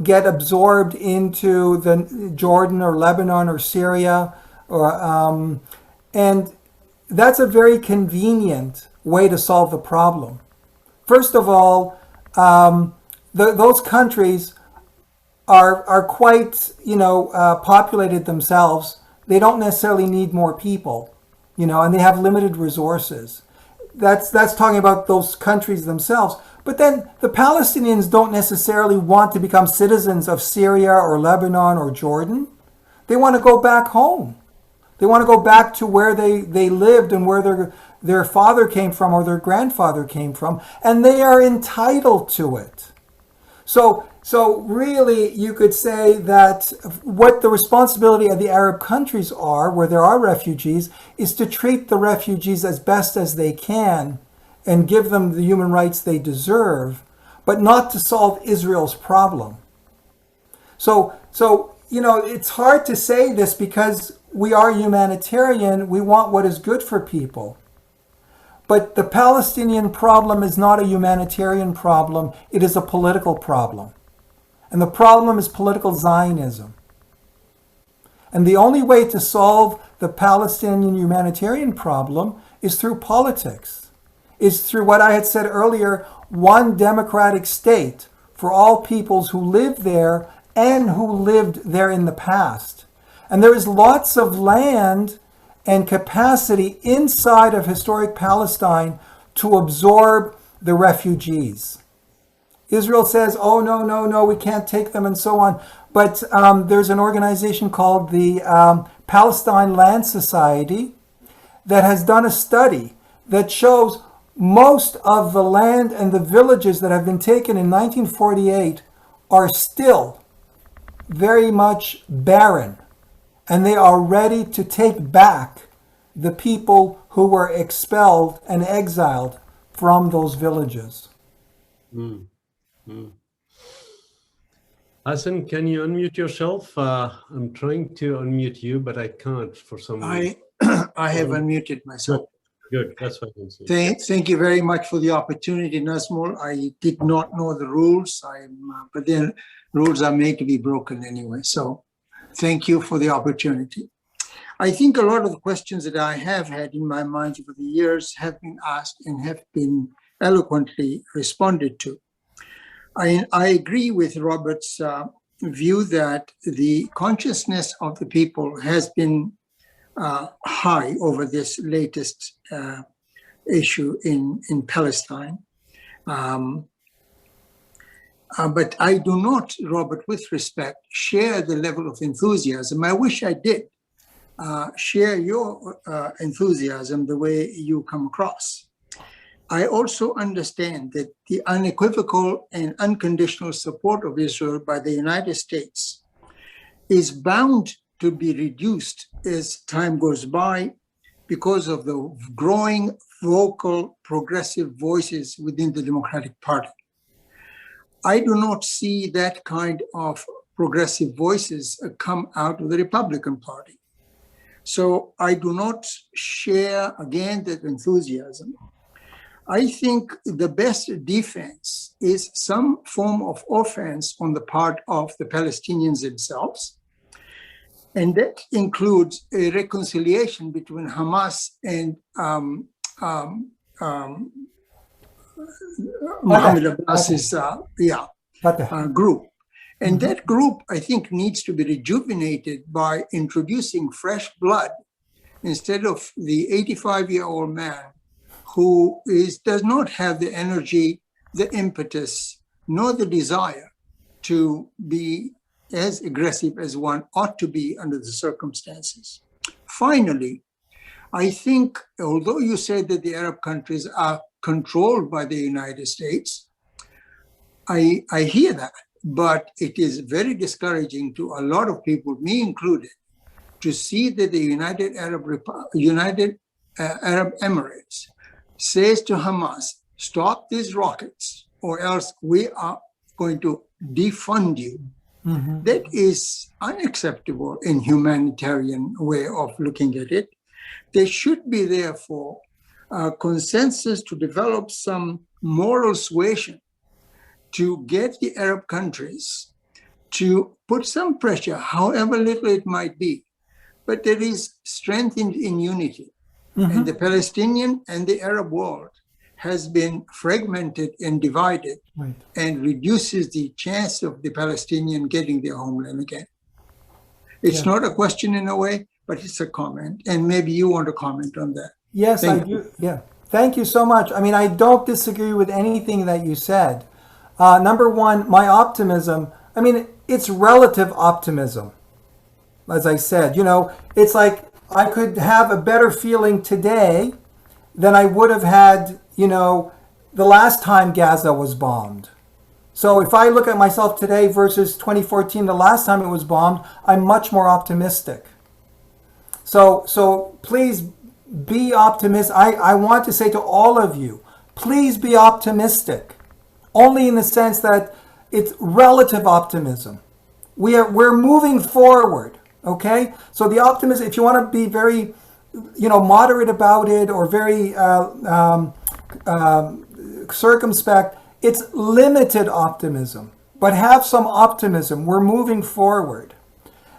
S2: get absorbed into the Jordan or Lebanon or Syria, and that's a very convenient way to solve the problem. First of all, those countries are quite populated themselves. They don't necessarily need more people, and they have limited resources. That's talking about those countries themselves. But then the Palestinians don't necessarily want to become citizens of Syria or Lebanon or Jordan. They want to go back home. They want to go back to where they lived and where their father came from or their grandfather came from, and they are entitled to it. So really, you could say that what the responsibility of the Arab countries are, where there are refugees, is to treat the refugees as best as they can and give them the human rights they deserve, but not to solve Israel's problem. So it's hard to say this because we are humanitarian. We want what is good for people. But the Palestinian problem is not a humanitarian problem. It is a political problem. And the problem is political Zionism. And the only way to solve the Palestinian humanitarian problem is through politics, is through what I had said earlier, one democratic state for all peoples who live there and who lived there in the past. And there is lots of land and capacity inside of historic Palestine to absorb the refugees. Israel says, oh, no, we can't take them and so on. But there's an organization called the Palestine Land Society that has done a study that shows most of the land and the villages that have been taken in 1948 are still very much barren. And they are ready to take back the people who were expelled and exiled from those villages.
S1: Hassan, can you unmute yourself? I'm trying to unmute you, but I can't for some reason.
S3: I have unmuted myself.
S1: Good. That's what I see.
S3: Thank you very much for the opportunity, Nazmul. I did not know the rules, but the rules are made to be broken anyway. So thank you for the opportunity. I think a lot of the questions that I have had in my mind over the years have been asked and have been eloquently responded to. I agree with Robert's view that the consciousness of the people has been high over this latest issue in Palestine. But I do not, Robert, with respect, share the level of enthusiasm. I wish I did share your enthusiasm the way you come across. I also understand that the unequivocal and unconditional support of Israel by the United States is bound to be reduced as time goes by because of the growing vocal progressive voices within the Democratic Party. I do not see that kind of progressive voices come out of the Republican Party. So I do not share, again, that enthusiasm. I think the best defense is some form of offense on the part of the Palestinians themselves. And that includes a reconciliation between Hamas and Mohammed Abbas's group. And that group, I think, needs to be rejuvenated by introducing fresh blood instead of the 85-year-old man who does not have the energy, the impetus, nor the desire to be as aggressive as one ought to be under the circumstances. Finally, I think, although you said that the Arab countries are controlled by the United States, I hear that, but it is very discouraging to a lot of people, me included, to see that the United Arab Emirates says to Hamas, stop these rockets or else we are going to defund you. Mm-hmm. That is unacceptable in humanitarian way of looking at it. There should be, therefore, a consensus to develop some moral suasion to get the Arab countries to put some pressure, however little it might be. But there is strength in unity. Mm-hmm. And the Palestinian and the Arab world has been fragmented and divided, right, and reduces the chance of the Palestinian getting their homeland again. It's not a question in a way, but it's a comment. And maybe you want to comment on that.
S2: Yes, I do. Yeah. Thank you so much. I mean, I don't disagree with anything that you said. Number one, my optimism, I mean, it's relative optimism. As I said, it's like I could have a better feeling today than I would have had, the last time Gaza was bombed. So if I look at myself today versus 2014, the last time it was bombed, I'm much more optimistic. So please be optimistic. I want to say to all of you, please be optimistic. Only in the sense that it's relative optimism. We're moving forward, okay? So the optimism, if you want to be very, moderate about it or very circumspect, it's limited optimism, but have some optimism. We're moving forward.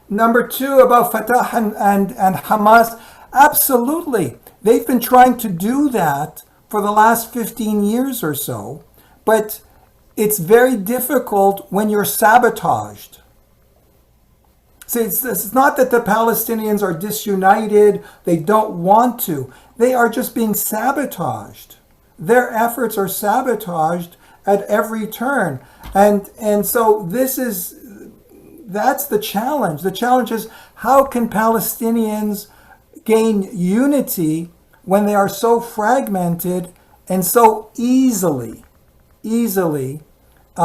S2: Number two, about Fatah and Hamas, absolutely. They've been trying to do that for the last 15 years or so, but it's very difficult when you're sabotaged. See, it's not that the Palestinians are disunited, they don't want to. They are just being sabotaged. Their efforts are sabotaged at every turn. And so that's the challenge. The challenge is, how can Palestinians gain unity when they are so fragmented and so easily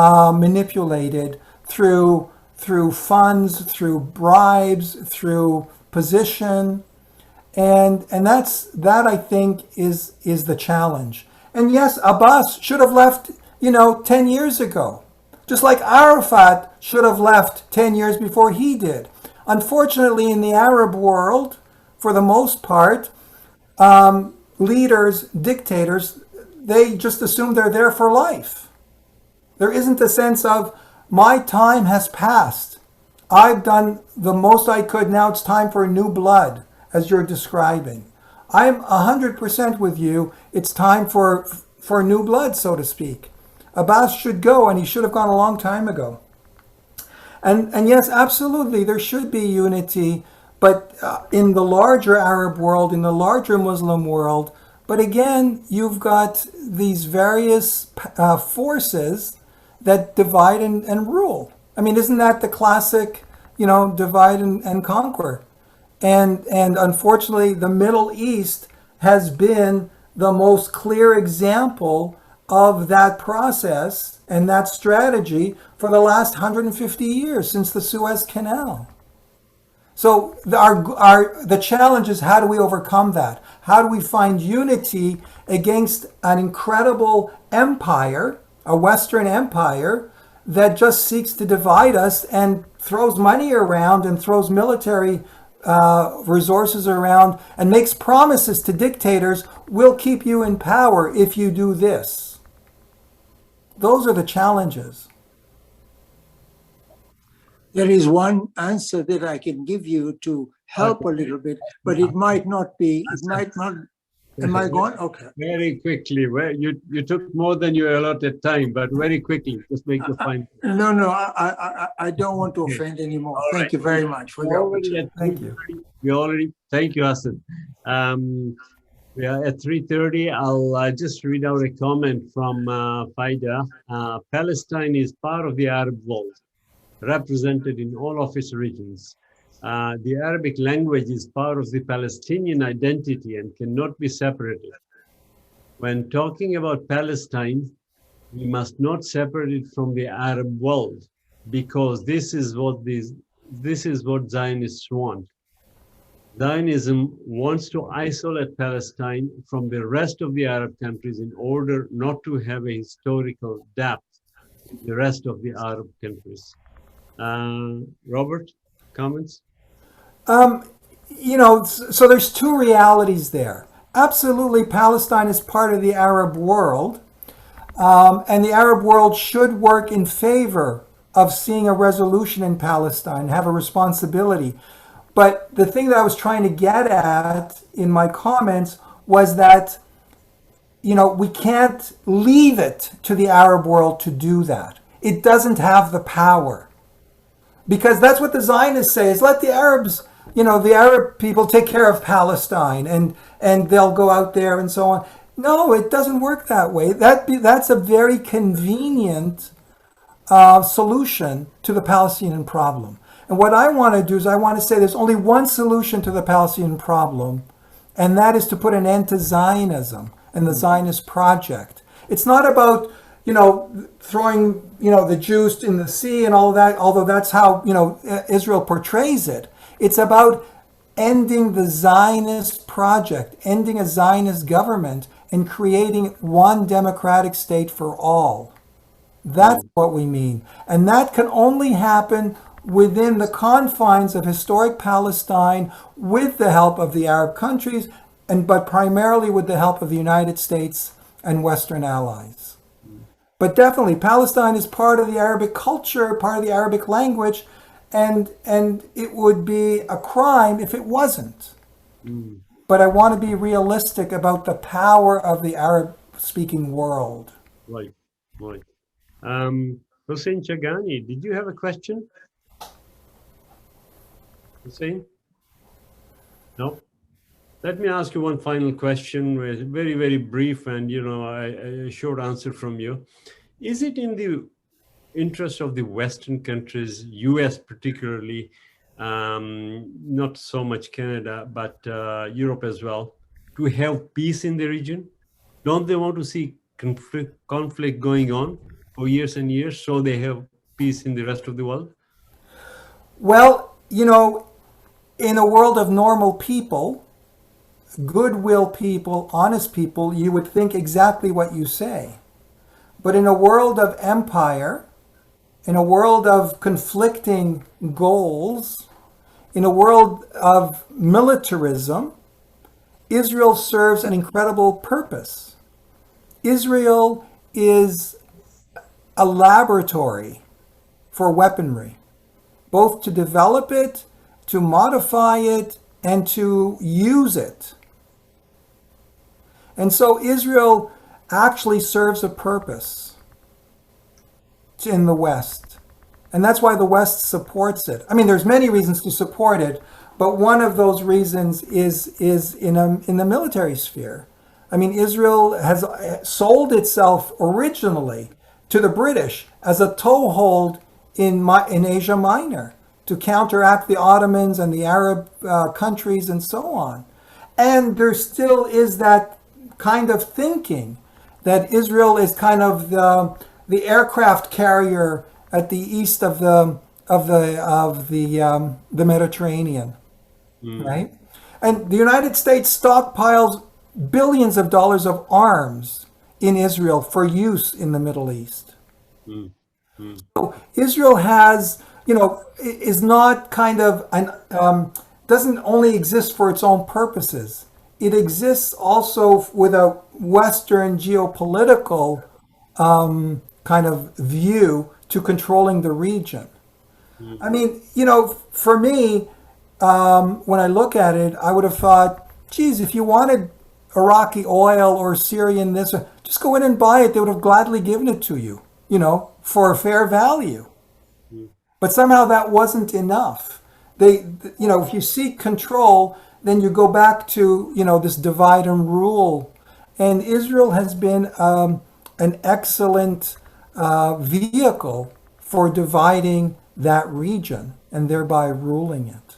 S2: manipulated through funds, through bribes, through position, and that I think is the challenge. And yes, Abbas should have left 10 years ago, just like Arafat should have left 10 years before he did. Unfortunately, in the Arab world, for the most part, leaders, dictators, they just assume they're there for life. There isn't a sense of, my time has passed. I've done the most I could. Now it's time for new blood, as you're describing. I'm 100% with you. It's time for new blood, so to speak. Abbas should go, and he should have gone a long time ago. And yes, absolutely, there should be unity, but in the larger Arab world, in the larger Muslim world. But again, you've got these various forces that divide and rule. I mean, isn't that the classic, divide and conquer? And unfortunately, the Middle East has been the most clear example of that process and that strategy for the last 150 years since the Suez Canal. So the challenge is, how do we overcome that? How do we find unity against an incredible empire, a Western empire, that just seeks to divide us and throws money around and throws military resources around and makes promises to dictators, we'll keep you in power if you do this. Those are the challenges.
S3: There is one answer that I can give you to help a little bit, but it might not be, it might not. Am I gone? Okay.
S1: Very quickly. You took more than your allotted time, but very quickly, just make the final.
S3: No, I don't want to offend anymore.
S1: All
S3: Thank
S1: right.
S3: you very much for the opportunity.
S2: Thank you.
S1: Thank you, Hassan. We are at 3:30. I'll just read out a comment from Faida. Palestine is part of the Arab world, represented in all of its regions. The Arabic language is part of the Palestinian identity and cannot be separated. When talking about Palestine, we must not separate it from the Arab world, because this is what Zionists want. Zionism wants to isolate Palestine from the rest of the Arab countries in order not to have a historical depth in the rest of the Arab countries. Robert, comments?
S2: So there's two realities there. Absolutely, Palestine is part of the Arab world, and the Arab world should work in favor of seeing a resolution in Palestine, have a responsibility. But the thing that I was trying to get at in my comments was that, we can't leave it to the Arab world to do that. It doesn't have the power. Because that's what the Zionists say, is let the Arabs, the Arab people take care of Palestine and they'll go out there and so on. No, it doesn't work that way. That's a very convenient solution to the Palestinian problem. And what I want to do is I want to say there's only one solution to the Palestinian problem, and that is to put an end to Zionism and the Zionist project. It's not about, throwing, the Jews in the sea and all that, although that's how, Israel portrays it. It's about ending the Zionist project, ending a Zionist government, and creating one democratic state for all. That's what we mean. And that can only happen within the confines of historic Palestine with the help of the Arab countries, but primarily with the help of the United States and Western allies. But definitely, Palestine is part of the Arabic culture, part of the Arabic language, and it would be a crime if it wasn't. But I want to be realistic about the power of the Arab-speaking world.
S1: Right. Hussein Chagani, did you have a question? Hussein? No? Let me ask you one final question, very, very brief and, a short answer from you. Is it in the interest of the Western countries, US particularly, not so much Canada, but Europe as well, to have peace in the region? Don't they want to see conflict going on for years and years so they have peace in the rest of the world?
S2: Well, in a world of normal people, goodwill people, honest people, you would think exactly what you say. But in a world of empire, in a world of conflicting goals, in a world of militarism, Israel serves an incredible purpose. Israel is a laboratory for weaponry, both to develop it, to modify it, and to use it. And so Israel actually serves a purpose in the West. And that's why the West supports it. I mean, there's many reasons to support it, but one of those reasons is in the military sphere. I mean, Israel has sold itself originally to the British as a toehold in Asia Minor to counteract the Ottomans and the Arab countries and so on. And there still is that kind of thinking that Israel is kind of the aircraft carrier at the east of the Mediterranean, right? And the United States stockpiles billions of dollars of arms in Israel for use in the Middle East. So Israel has, is not kind of doesn't only exist for its own purposes. It exists also with a Western geopolitical kind of view to controlling the region. I mean, for me, when I look at it, I would have thought, geez, if you wanted Iraqi oil or Syrian this, just go in and buy it. They would have gladly given it to you, for a fair value. But somehow that wasn't enough. If you seek control, then you go back to, this divide and rule. And Israel has been an excellent vehicle for dividing that region and thereby ruling it.